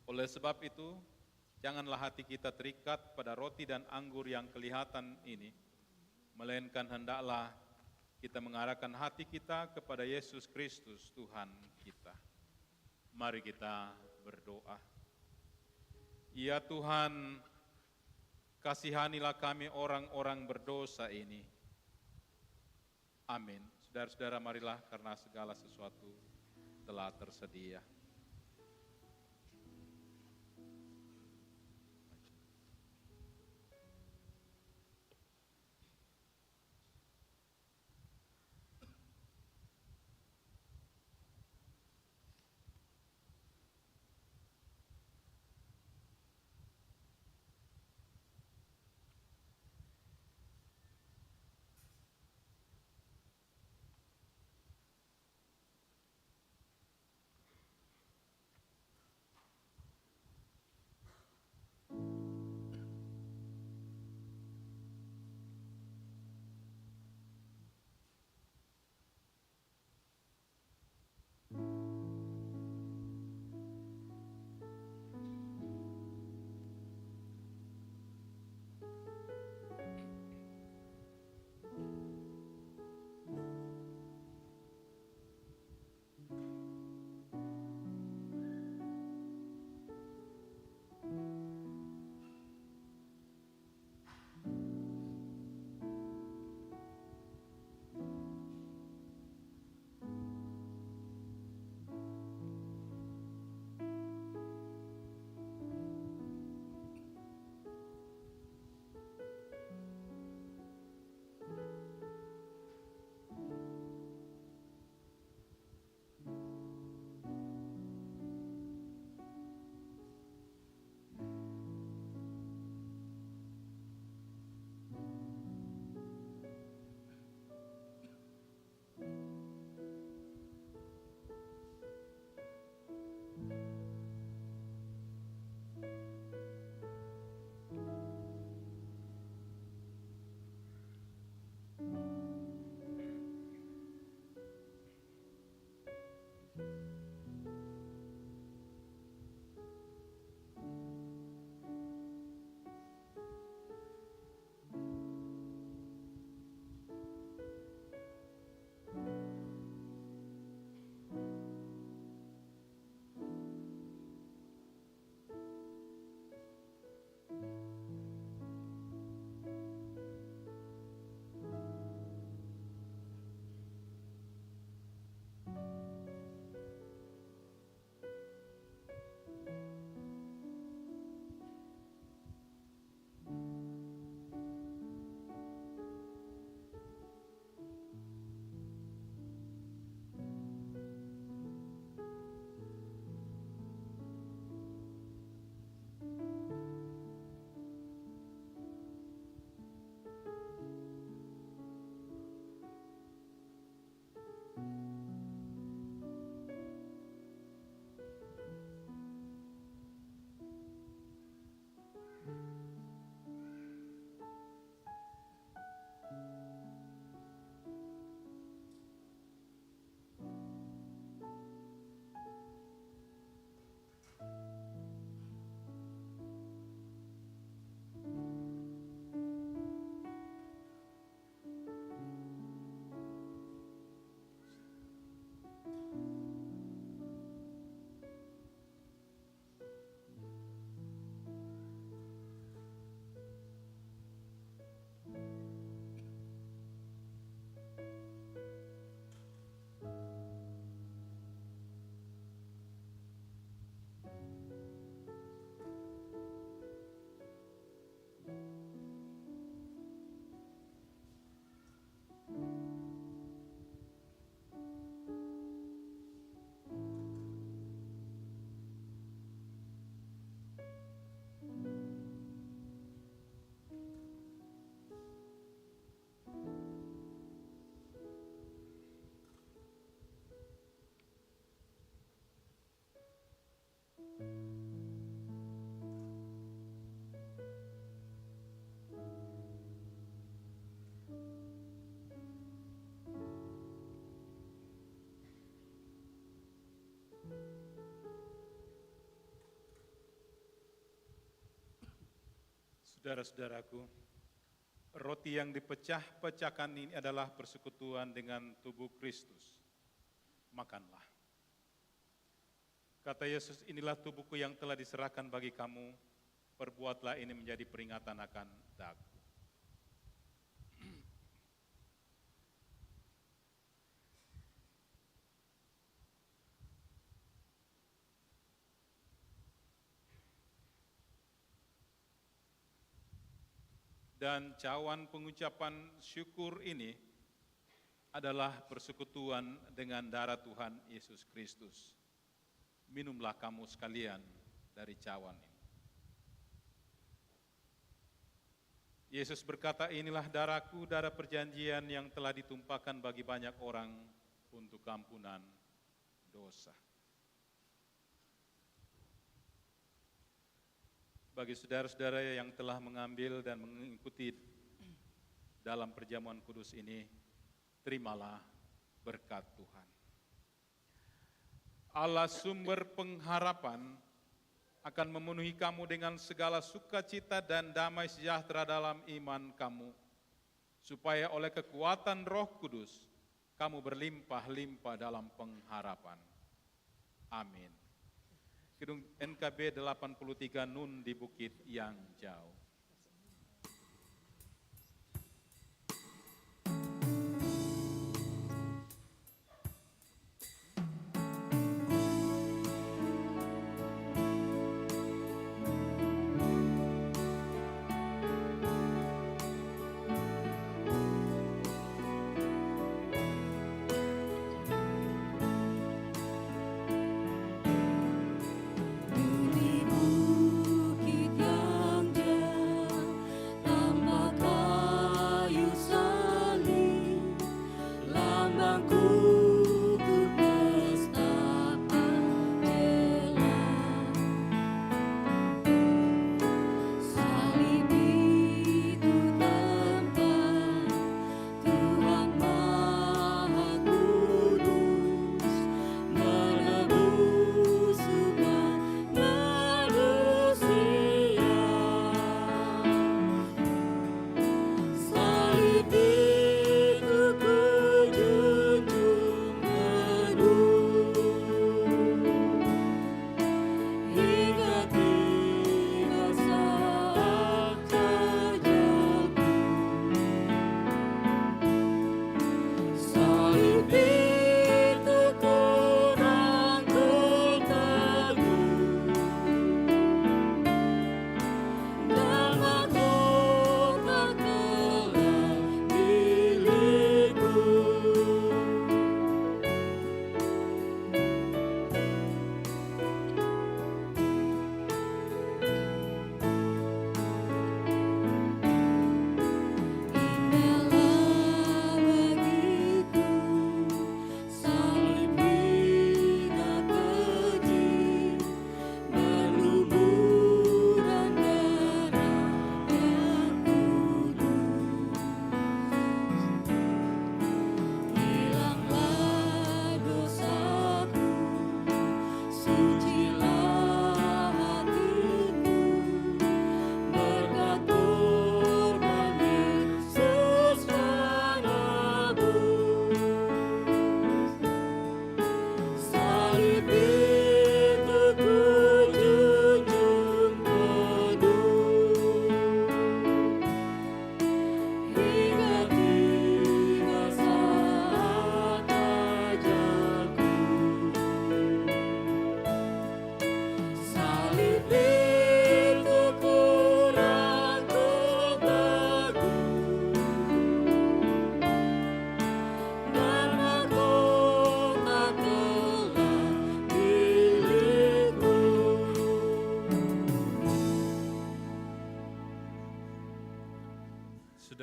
Oleh sebab itu, janganlah hati kita terikat pada roti dan anggur yang kelihatan ini, melainkan hendaklah kita mengarahkan hati kita kepada Yesus Kristus Tuhan kita. Mari kita berdoa. Ya Tuhan, kasihanilah kami orang-orang berdosa ini. Amin. Saudara-saudara, marilah karena segala sesuatu telah tersedia. Saudara-saudaraku, roti yang dipecah-pecahkan ini adalah persekutuan dengan tubuh Kristus. Makanlah. Kata Yesus, inilah tubuhku yang telah diserahkan bagi kamu, perbuatlah ini menjadi peringatan akan daku. Dan cawan pengucapan syukur ini adalah persekutuan dengan darah Tuhan Yesus Kristus. Minumlah kamu sekalian dari cawan ini. Yesus berkata, inilah darahku, darah perjanjian yang telah ditumpahkan bagi banyak orang untuk ampunan dosa. Bagi saudara-saudara yang telah mengambil dan mengikuti dalam perjamuan kudus ini, terimalah berkat Tuhan. Allah sumber pengharapan akan memenuhi kamu dengan segala sukacita dan damai sejahtera dalam iman kamu, supaya oleh kekuatan Roh Kudus kamu berlimpah-limpah dalam pengharapan. Amin. Gedung NKB 83 Nun di Bukit yang Jauh.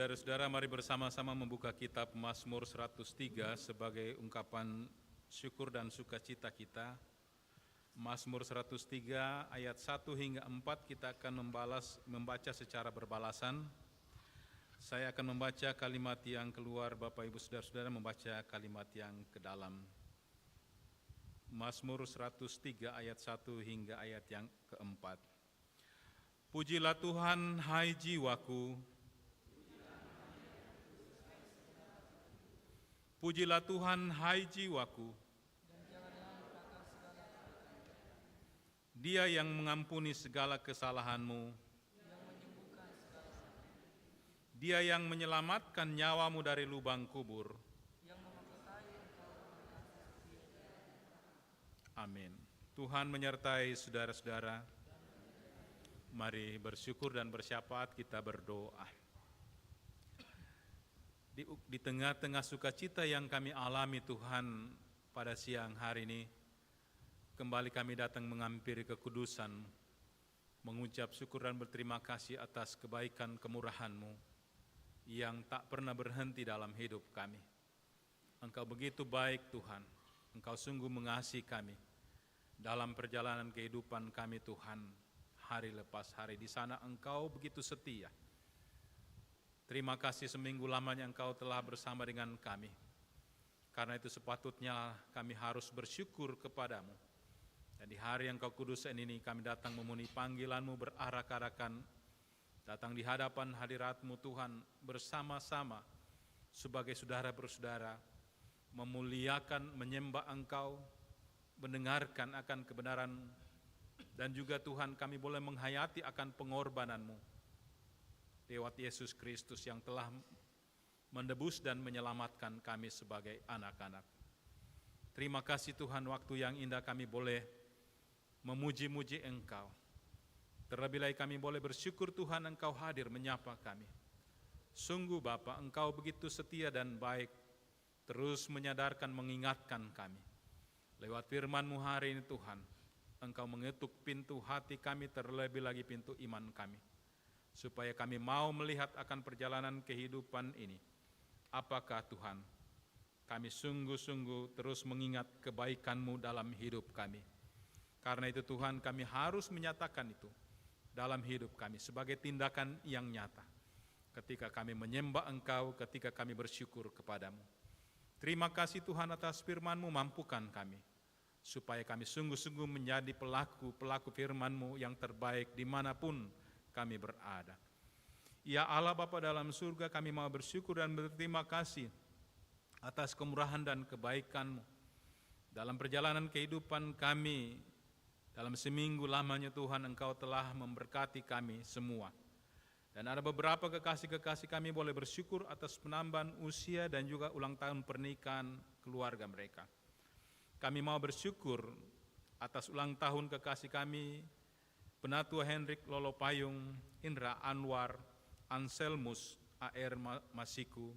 Saudara-saudara, mari bersama-sama membuka kitab Mazmur 103 sebagai ungkapan syukur dan sukacita kita. Mazmur 103 ayat 1 hingga 4 kita akan membaca secara berbalasan. Saya akan membaca kalimat yang keluar, Bapak Ibu Saudara-saudara membaca kalimat yang ke dalam. Mazmur 103 ayat 1 hingga ayat yang keempat. Pujilah Tuhan, hai jiwaku. Pujilah Tuhan, hai jiwaku. Dia yang mengampuni segala kesalahanmu. Dia yang menyelamatkan nyawamu dari lubang kubur. Amin. Tuhan menyertai saudara-saudara. Mari bersyukur dan bersyafaat, kita berdoa. Di tengah-tengah sukacita yang kami alami Tuhan pada siang hari ini, kembali kami datang menghampiri kekudusan, mengucap syukur dan berterima kasih atas kebaikan kemurahan-Mu yang tak pernah berhenti dalam hidup kami. Engkau begitu baik Tuhan, Engkau sungguh mengasihi kami dalam perjalanan kehidupan kami Tuhan, hari lepas hari. Di sana Engkau begitu setia. Terima kasih seminggu lamanya Engkau telah bersama dengan kami. Karena itu sepatutnya kami harus bersyukur kepadamu. Dan di hari yang Kau kuduskan ini kami datang memenuhi panggilan-Mu berarak-arakan, datang di hadapan hadirat-Mu Tuhan bersama-sama sebagai saudara bersaudara, memuliakan, menyembah Engkau, mendengarkan akan kebenaran, dan juga Tuhan kami boleh menghayati akan pengorbanan-Mu lewat Yesus Kristus yang telah mendebus dan menyelamatkan kami sebagai anak-anak. Terima kasih Tuhan, waktu yang indah kami boleh memuji-muji Engkau. Terlebih lagi kami boleh bersyukur Tuhan Engkau hadir menyapa kami. Sungguh Bapa, Engkau begitu setia dan baik, terus menyadarkan, mengingatkan kami. Lewat firman-Mu hari ini Tuhan, Engkau mengetuk pintu hati kami, terlebih lagi pintu iman kami, supaya kami mau melihat akan perjalanan kehidupan ini. Apakah Tuhan, kami sungguh-sungguh terus mengingat kebaikan-Mu dalam hidup kami. Karena itu Tuhan, kami harus menyatakan itu dalam hidup kami sebagai tindakan yang nyata. Ketika kami menyembah Engkau, ketika kami bersyukur kepadamu. Terima kasih Tuhan atas firman-Mu, mampukan kami, supaya kami sungguh-sungguh menjadi pelaku firman-Mu yang terbaik dimanapun kami berada. Ya Allah Bapa dalam surga, kami mau bersyukur dan berterima kasih atas kemurahan dan kebaikan-Mu dalam perjalanan kehidupan kami. Dalam seminggu lamanya Tuhan, Engkau telah memberkati kami semua. Dan ada beberapa kekasih-kekasih kami boleh bersyukur atas penambahan usia dan juga ulang tahun pernikahan keluarga mereka. Kami mau bersyukur atas ulang tahun kekasih kami, Penatua Hendrik Lolo Payung, Indra Anwar, Anselmus A.R. Masiku,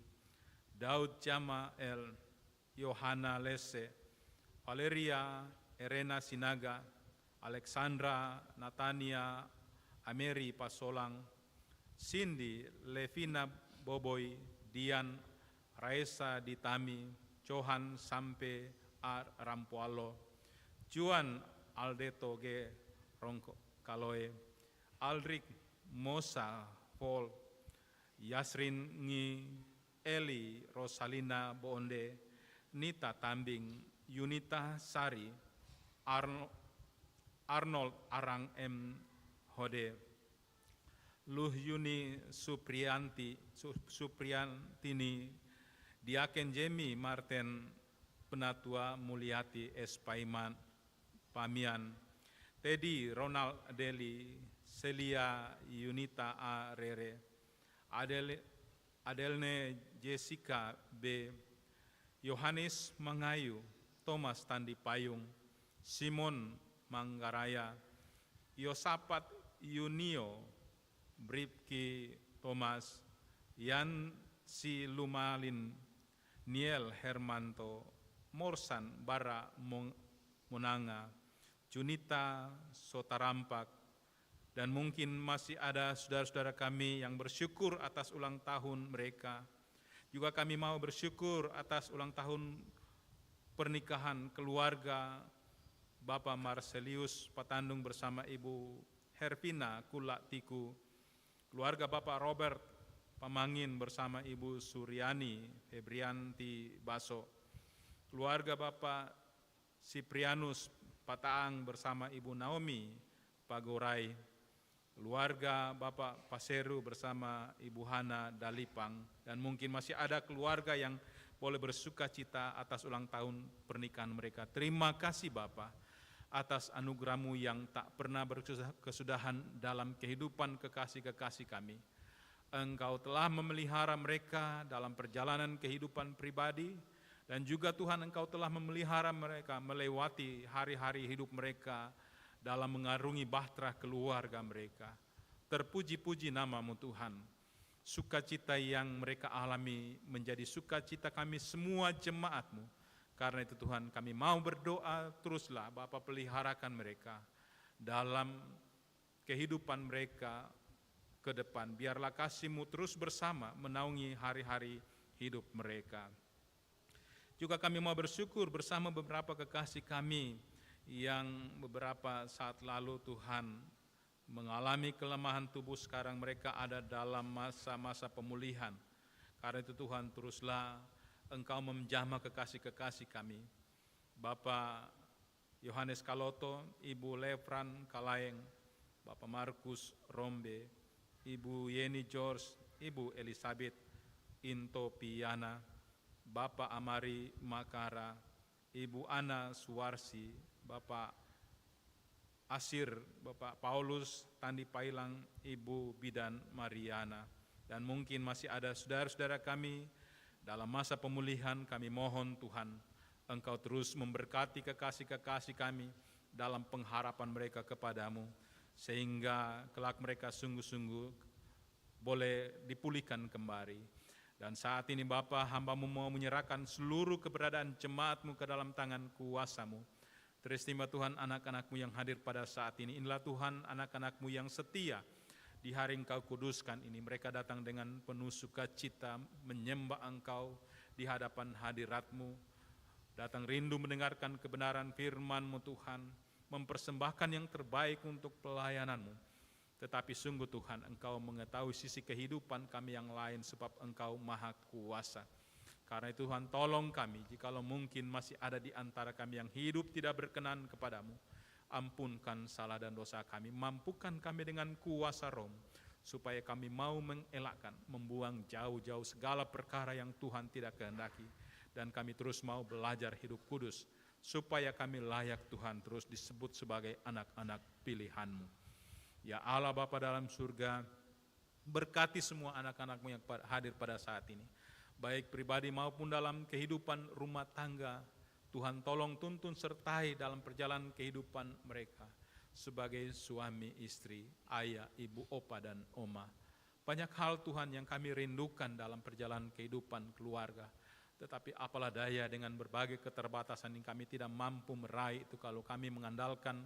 Daud Jama L, Yohana Lese, Valeria Erena Sinaga, Alexandra Natania Ameri Pasolang, Cindy Levina Boboy, Dian Raisa Ditami, Johan Sampe A. Rampualo, Juan Aldeto G. Rongko Kaloe, Aldrik Mosa Paul, Yasrin Ngi, Eli Rosalina Bonde, Nita Tambing, Yunita Sari, Arnold Arang M. Hode, Luh Yuni Supriyantini, Diaken Jemi Martin, Penatua Mulyati S. Pamian, Teddy Ronald Deli, Celia Yunita A. Rere, Adelne Jessica B., Yohanes Mangayu, Thomas Tandi Payung, Simon Manggaraya, Yosapat Yunio, Bripki Thomas, Yan Silumalin, Niel Hermanto, Morsan Bara Monanga, Junita Sotarampak, dan mungkin masih ada saudara-saudara kami yang bersyukur atas ulang tahun mereka. Juga kami mau bersyukur atas ulang tahun pernikahan keluarga Bapak Marcelius Patandung bersama Ibu Hervina Kulatiku, keluarga Bapak Robert Pamangin bersama Ibu Suryani Febrianti Baso, keluarga Bapak Siprianus Pataang bersama Ibu Naomi Pagorai, keluarga Bapak Paseru bersama Ibu Hana Dalipang, dan mungkin masih ada keluarga yang boleh bersuka cita atas ulang tahun pernikahan mereka. Terima kasih Bapa atas anugerah-Mu yang tak pernah berkesudahan dalam kehidupan kekasih-kekasih kami. Engkau telah memelihara mereka dalam perjalanan kehidupan pribadi, dan juga Tuhan Engkau telah memelihara mereka melewati hari-hari hidup mereka dalam mengarungi bahtera keluarga mereka. Terpuji-puji nama-Mu Tuhan. Sukacita yang mereka alami menjadi sukacita kami semua jemaat-Mu. Karena itu Tuhan, kami mau berdoa, teruslah Bapa peliharakan mereka dalam kehidupan mereka ke depan. Biarlah kasih-Mu terus bersama menaungi hari-hari hidup mereka. Juga kami mau bersyukur bersama beberapa kekasih kami yang beberapa saat lalu Tuhan mengalami kelemahan tubuh, sekarang mereka ada dalam masa-masa pemulihan. Karena itu Tuhan, teruslah Engkau menjamah kekasih-kekasih kami. Bapak Yohanes Kaloto, Ibu Lefran Kalaeng, Bapak Markus Rombe, Ibu Yeni George, Ibu Elizabeth Intopiana, Bapak Amari Makara, Ibu Ana Suwarsi, Bapak Asir, Bapak Paulus Tandi Pailang, Ibu Bidan Mariana, dan mungkin masih ada saudara-saudara kami dalam masa pemulihan. Kami mohon Tuhan, Engkau terus memberkati kekasih-kekasih kami dalam pengharapan mereka kepada-Mu, sehingga kelak mereka sungguh-sungguh boleh dipulihkan kembali. Dan saat ini Bapa, hamba-Mu mau menyerahkan seluruh keberadaan jemaat-Mu ke dalam tangan kuasa-Mu. Teristimewa Tuhan anak-anak-Mu yang hadir pada saat ini. Inilah Tuhan anak-anak-Mu yang setia di hari Engkau kuduskan ini. Mereka datang dengan penuh sukacita menyembah Engkau di hadapan hadirat-Mu. Datang rindu mendengarkan kebenaran firman-Mu Tuhan. Mempersembahkan yang terbaik untuk pelayanan-Mu. Tetapi sungguh Tuhan, Engkau mengetahui sisi kehidupan kami yang lain sebab Engkau maha kuasa. Karena itu Tuhan, tolong kami jikalau mungkin masih ada di antara kami yang hidup tidak berkenan kepadamu. Ampunkan salah dan dosa kami, mampukan kami dengan kuasa Roh, supaya kami mau mengelakkan, membuang jauh-jauh segala perkara yang Tuhan tidak kehendaki. Dan kami terus mau belajar hidup kudus, supaya kami layak Tuhan terus disebut sebagai anak-anak pilihan-Mu. Ya Allah Bapa dalam surga, berkati semua anak-anak-Mu yang hadir pada saat ini, baik pribadi maupun dalam kehidupan rumah tangga. Tuhan tolong tuntun sertai dalam perjalanan kehidupan mereka sebagai suami, istri, ayah, ibu, opa, dan oma. Banyak hal Tuhan yang kami rindukan dalam perjalanan kehidupan keluarga. Tetapi apalah daya dengan berbagai keterbatasan yang kami tidak mampu meraih itu kalau kami mengandalkan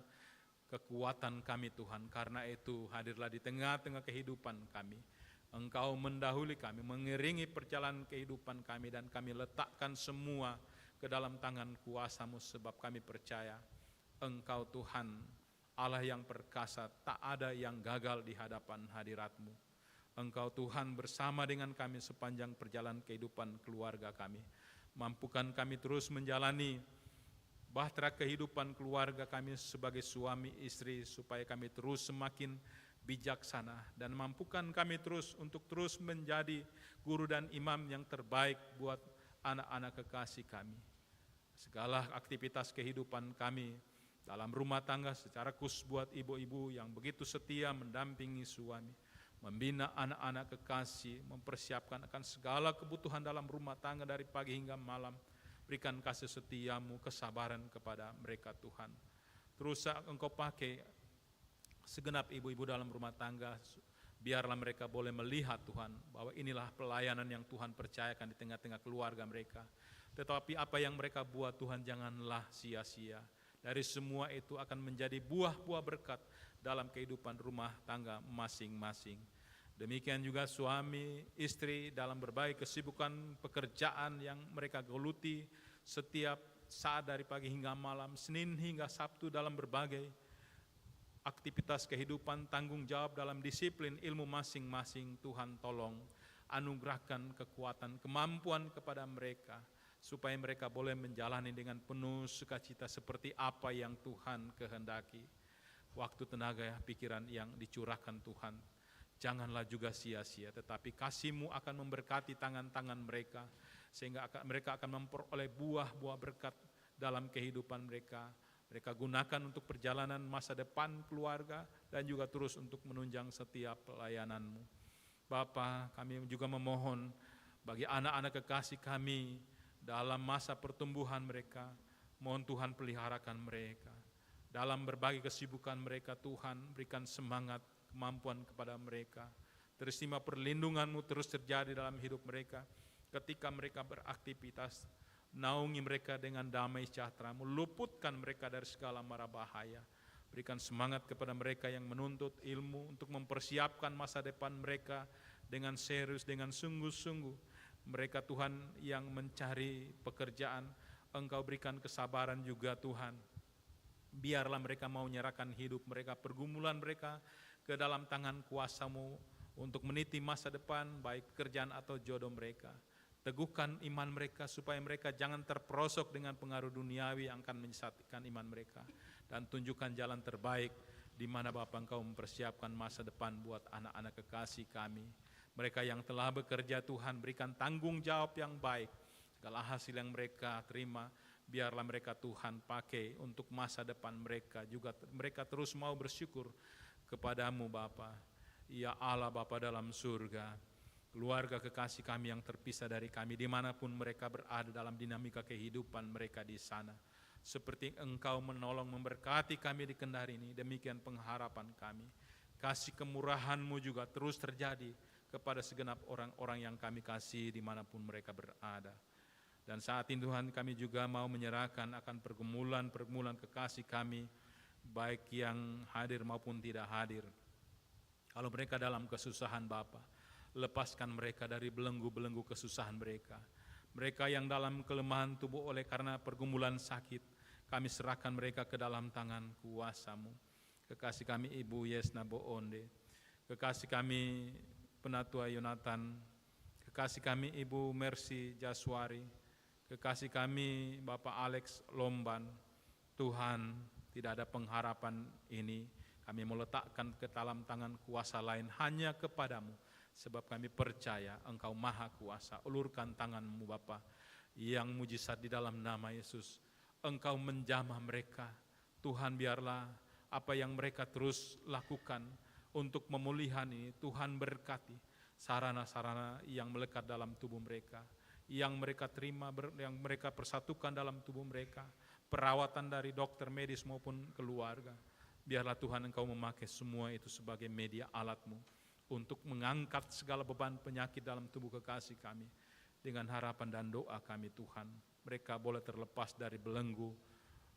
kekuatan kami Tuhan. Karena itu hadirlah di tengah-tengah kehidupan kami. Engkau mendahului kami, mengiringi perjalanan kehidupan kami, dan kami letakkan semua ke dalam tangan kuasa-Mu sebab kami percaya Engkau Tuhan Allah yang perkasa, tak ada yang gagal di hadapan hadirat-Mu. Engkau Tuhan bersama dengan kami sepanjang perjalanan kehidupan keluarga kami. Mampukan kami terus menjalani bahtera kehidupan keluarga kami sebagai suami istri, supaya kami terus semakin bijaksana, dan mampukan kami terus untuk terus menjadi guru dan imam yang terbaik buat anak-anak kekasih kami. Segala aktivitas kehidupan kami dalam rumah tangga, secara khusus buat ibu-ibu yang begitu setia mendampingi suami, membina anak-anak kekasih, mempersiapkan akan segala kebutuhan dalam rumah tangga dari pagi hingga malam. Berikan kasih setia-Mu, kesabaran kepada mereka Tuhan. Terus Engkau pakai segenap ibu-ibu dalam rumah tangga, biarlah mereka boleh melihat Tuhan bahwa inilah pelayanan yang Tuhan percayakan di tengah-tengah keluarga mereka. Tetapi apa yang mereka buat Tuhan janganlah sia-sia. Dari semua itu akan menjadi buah-buah berkat dalam kehidupan rumah tangga masing-masing. Demikian juga suami, istri dalam berbagai kesibukan pekerjaan yang mereka geluti setiap saat dari pagi hingga malam, Senin hingga Sabtu dalam berbagai aktivitas kehidupan, tanggung jawab dalam disiplin ilmu masing-masing. Tuhan tolong anugerahkan kekuatan, kemampuan kepada mereka, supaya mereka boleh menjalani dengan penuh sukacita seperti apa yang Tuhan kehendaki. waktu, tenaga, pikiran yang dicurahkan Tuhan, janganlah juga sia-sia, tetapi kasih-Mu akan memberkati tangan-tangan mereka, sehingga mereka akan memperoleh buah-buah berkat dalam kehidupan mereka. Mereka gunakan untuk perjalanan masa depan keluarga dan juga terus untuk menunjang setiap pelayanan-Mu. Bapa, kami juga memohon bagi anak-anak kekasih kami dalam masa pertumbuhan mereka, mohon Tuhan peliharakan mereka. Dalam berbagai kesibukan mereka, Tuhan berikan semangat, kemampuan kepada mereka. Terima perlindungan-Mu terus terjadi dalam hidup mereka ketika mereka beraktivitas. Naungi mereka dengan damai sejahtera-Mu, luputkan mereka dari segala mara bahaya. Berikan semangat kepada mereka yang menuntut ilmu untuk mempersiapkan masa depan mereka dengan serius, dengan sungguh-sungguh. Mereka Tuhan yang mencari pekerjaan, Engkau berikan kesabaran juga Tuhan. Biarlah mereka mau menyerahkan hidup mereka, pergumulan mereka ke dalam tangan kuasa-Mu untuk meniti masa depan, baik pekerjaan atau jodoh mereka. Teguhkan iman mereka supaya mereka jangan terperosok dengan pengaruh duniawi yang akan menyesatkan iman mereka. Dan tunjukkan jalan terbaik di mana Bapa Engkau mempersiapkan masa depan buat anak-anak kekasih kami. Mereka yang telah bekerja Tuhan berikan tanggung jawab yang baik. Segala hasil yang mereka terima biarlah mereka Tuhan pakai untuk masa depan mereka. Juga mereka terus mau bersyukur kepadamu Bapa. Ya Allah Bapa dalam surga. Keluarga kekasih kami yang terpisah dari kami dimanapun mereka berada dalam dinamika kehidupan mereka di sana. Seperti Engkau menolong memberkati kami di Kendari ini, demikian pengharapan kami. Kasih kemurahan-Mu juga terus terjadi kepada segenap orang-orang yang kami kasih dimanapun mereka berada. Dan saat ini Tuhan kami juga mau menyerahkan akan pergumulan-pergumulan kekasih kami, baik yang hadir maupun tidak hadir. Kalau mereka dalam kesusahan Bapa, lepaskan mereka dari belenggu-belenggu kesusahan mereka. Mereka yang dalam kelemahan tubuh oleh karena pergumulan sakit, kami serahkan mereka ke dalam tangan kuasa-Mu. Kekasih kami Ibu Yesna Boonde, kekasih kami Penatua Yonatan, kekasih kami Ibu Mercy Jaswari, kekasih kami Bapak Alex Lomban. Tuhan, tidak ada pengharapan ini, kami meletakkan ke dalam tangan kuasa lain hanya kepadamu. Sebab kami percaya Engkau maha kuasa. Ulurkan tangan-Mu Bapa yang mujizat di dalam nama Yesus. Engkau menjamah mereka. Tuhan biarlah apa yang mereka terus lakukan untuk pemulihan ini, Tuhan berkati sarana-sarana yang melekat dalam tubuh mereka, yang mereka terima, yang mereka persatukan dalam tubuh mereka, perawatan dari dokter medis maupun keluarga. Biarlah Tuhan Engkau memakai semua itu sebagai media alat-Mu untuk mengangkat segala beban penyakit dalam tubuh kekasih kami. Dengan harapan dan doa kami Tuhan, mereka boleh terlepas dari belenggu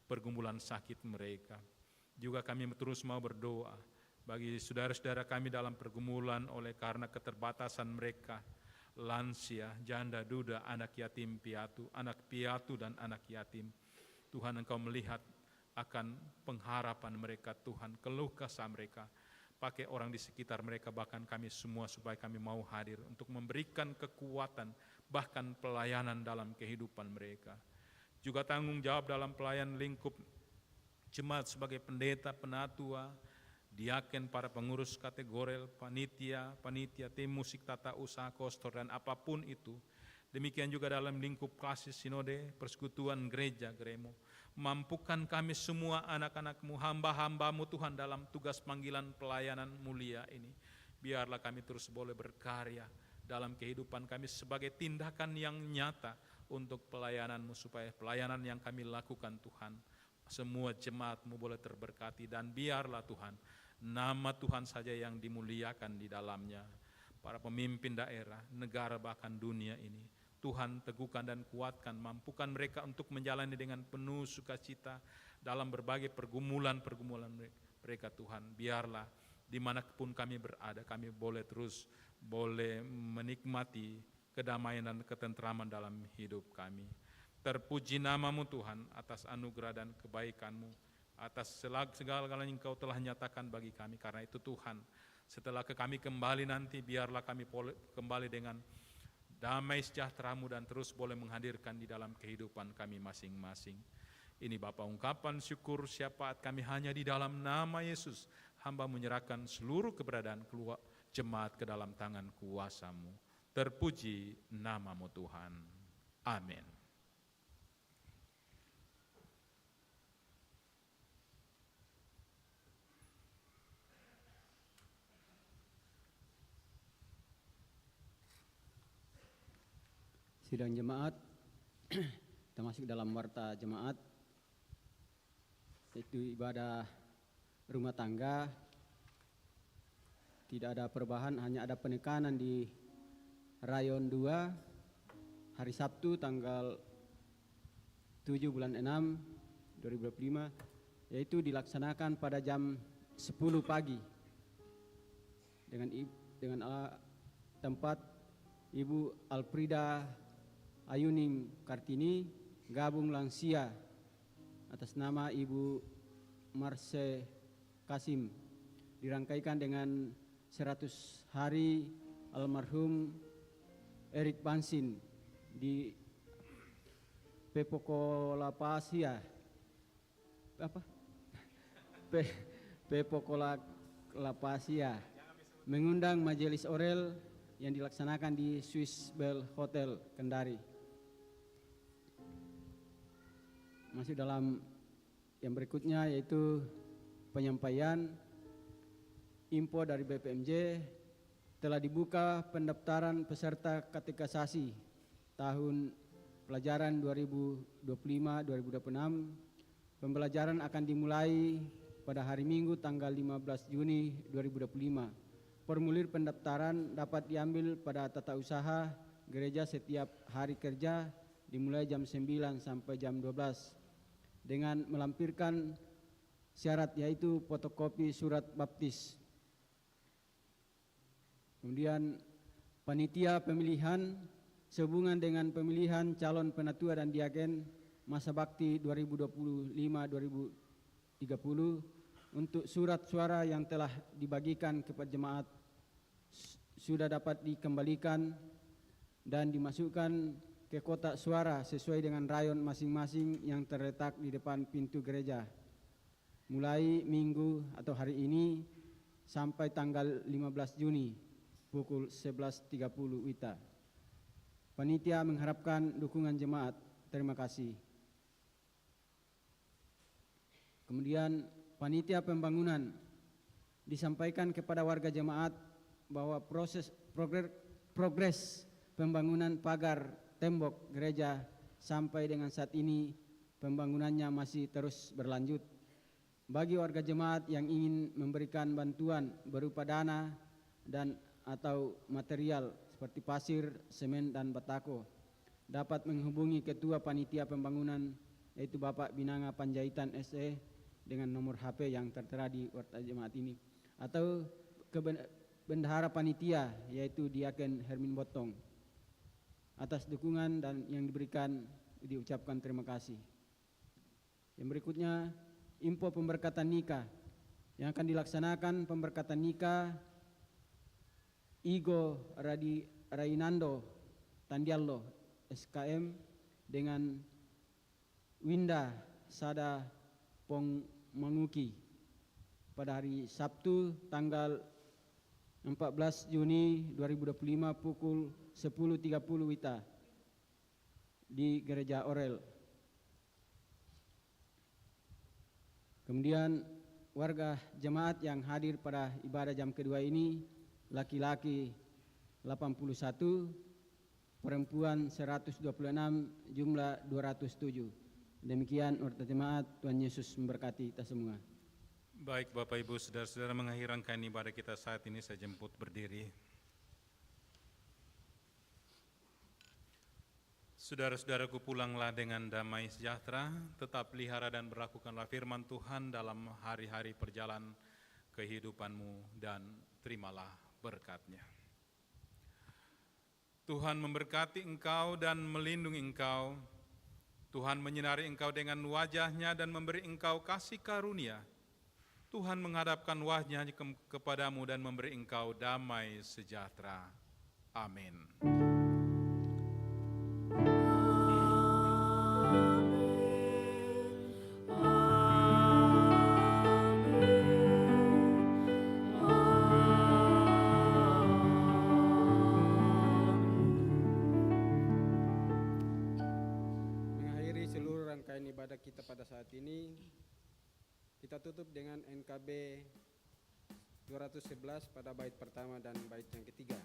pergumulan sakit mereka. Juga kami terus mau berdoa bagi saudara-saudara kami dalam pergumulan oleh karena keterbatasan mereka, lansia, janda, duda, anak yatim piatu, anak piatu dan anak yatim. Tuhan Engkau melihat akan pengharapan mereka Tuhan, keluh kesah mereka. Pakai orang di sekitar mereka, bahkan kami semua, supaya kami mau hadir untuk memberikan kekuatan, bahkan pelayanan dalam kehidupan mereka. Juga tanggung jawab dalam pelayan lingkup jemaat sebagai pendeta, penatua, diaken, para pengurus kategorel, panitia tim musik, tata usaha, kostor, dan apapun itu. Demikian juga dalam lingkup klasis sinode, persekutuan gereja Gremo. Mampukan kami semua anak-anak-Mu, hamba-hamba-Mu Tuhan dalam tugas panggilan pelayanan mulia ini. Biarlah kami terus boleh berkarya dalam kehidupan kami sebagai tindakan yang nyata untuk pelayanan-Mu, supaya pelayanan yang kami lakukan Tuhan, semua jemaat-Mu boleh terberkati, dan biarlah Tuhan, nama Tuhan saja yang dimuliakan di dalamnya. Para pemimpin daerah, negara, bahkan dunia ini, Tuhan teguhkan dan kuatkan, mampukan mereka untuk menjalani dengan penuh sukacita dalam berbagai pergumulan-pergumulan mereka Tuhan. Biarlah dimanapun kami berada, kami boleh terus menikmati kedamaian dan ketentraman dalam hidup kami. Terpuji nama-Mu Tuhan atas anugerah dan kebaikan-Mu, atas segala-galanya yang Engkau telah nyatakan bagi kami. Karena itu Tuhan, setelah kami kembali nanti, biarlah kami kembali dengan damai sejahtera-Mu dan terus boleh menghadirkan di dalam kehidupan kami masing-masing. Ini Bapa ungkapan syukur syafaat kami hanya di dalam nama Yesus. Hamba menyerahkan seluruh keberadaan jemaat ke dalam tangan kuasa-Mu. Terpuji nama-Mu Tuhan. Amin. Sidang jemaat, kita masuk dalam warta jemaat, yaitu ibadah rumah tangga. Tidak ada perubahan, hanya ada penekanan di rayon 2 hari Sabtu tanggal 7 bulan 6 2025, yaitu dilaksanakan pada jam 10 pagi dengan tempat Ibu Alfrida Ayuning Kartini, gabung lansia atas nama Ibu Marse Kasim, dirangkaikan dengan 100 hari almarhum Erik Bansin di Pepokolapasia Pepokolapasia, mengundang majelis orel yang dilaksanakan di Swiss Bell Hotel Kendari. Masuk dalam yang berikutnya, yaitu penyampaian info dari BPMJ. Telah dibuka pendaftaran peserta katekisasi tahun pelajaran 2025-2026. Pembelajaran akan dimulai pada hari Minggu tanggal 15 Juni 2025. Formulir pendaftaran dapat diambil pada tata usaha gereja setiap hari kerja dimulai jam 9 sampai jam 12 dengan melampirkan syarat, yaitu fotokopi surat baptis. Kemudian panitia pemilihan sehubungan dengan pemilihan calon penatua dan diaken masa bakti 2025-2030 untuk surat suara yang telah dibagikan kepada jemaat sudah dapat dikembalikan dan dimasukkan ke kotak suara sesuai dengan rayon masing-masing yang terletak di depan pintu gereja. Mulai minggu atau hari ini sampai tanggal 15 Juni pukul 11.30 WITA. Panitia mengharapkan dukungan jemaat. Terima kasih. Kemudian panitia pembangunan disampaikan kepada warga jemaat bahwa progres pembangunan pagar tembok gereja sampai dengan saat ini pembangunannya masih terus berlanjut. Bagi warga jemaat yang ingin memberikan bantuan berupa dana dan atau material seperti pasir, semen, dan batako, dapat menghubungi Ketua Panitia Pembangunan, yaitu Bapak Binanga Panjaitan SE, dengan nomor HP yang tertera di warta jemaat ini, atau ke Bendahara Panitia, yaitu Diaken Hermin Botong. Atas dukungan dan yang diberikan diucapkan terima kasih. Yang berikutnya, info pemberkatan nikah. Yang akan dilaksanakan pemberkatan nikah Igo Rainando Tandiallo SKM dengan Winda Sada Pongmanguki pada hari Sabtu tanggal 14 Juni 2025 pukul 10.30 WITA di Gereja Orel. Kemudian warga jemaat yang hadir pada ibadah jam kedua ini, laki-laki 81, perempuan 126, jumlah 207. Demikian warta jemaat. Tuhan Yesus memberkati kita semua. Baik Bapak Ibu, saudara-saudara, mengakhiri rangkaian ibadah kita saat ini saya jemput berdiri. Saudara-saudaraku, pulanglah dengan damai sejahtera, tetap pelihara dan berlakukanlah firman Tuhan dalam hari-hari perjalanan kehidupanmu dan terimalah berkat-Nya. Tuhan memberkati engkau dan melindungi engkau. Tuhan menyinari engkau dengan wajah-Nya dan memberi engkau kasih karunia. Tuhan menghadapkan wajah-Nya kepadamu dan memberi engkau damai sejahtera. Amin. rangkaian ibadah kita pada saat ini, kita tutup dengan NKB 211 pada bait pertama dan bait yang ketiga.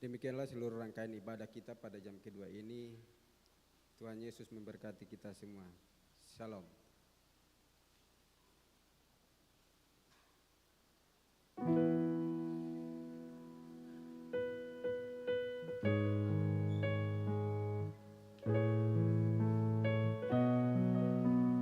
Demikianlah seluruh rangkaian ibadah kita pada jam kedua ini. Tuhan Yesus memberkati kita semua. Shalom.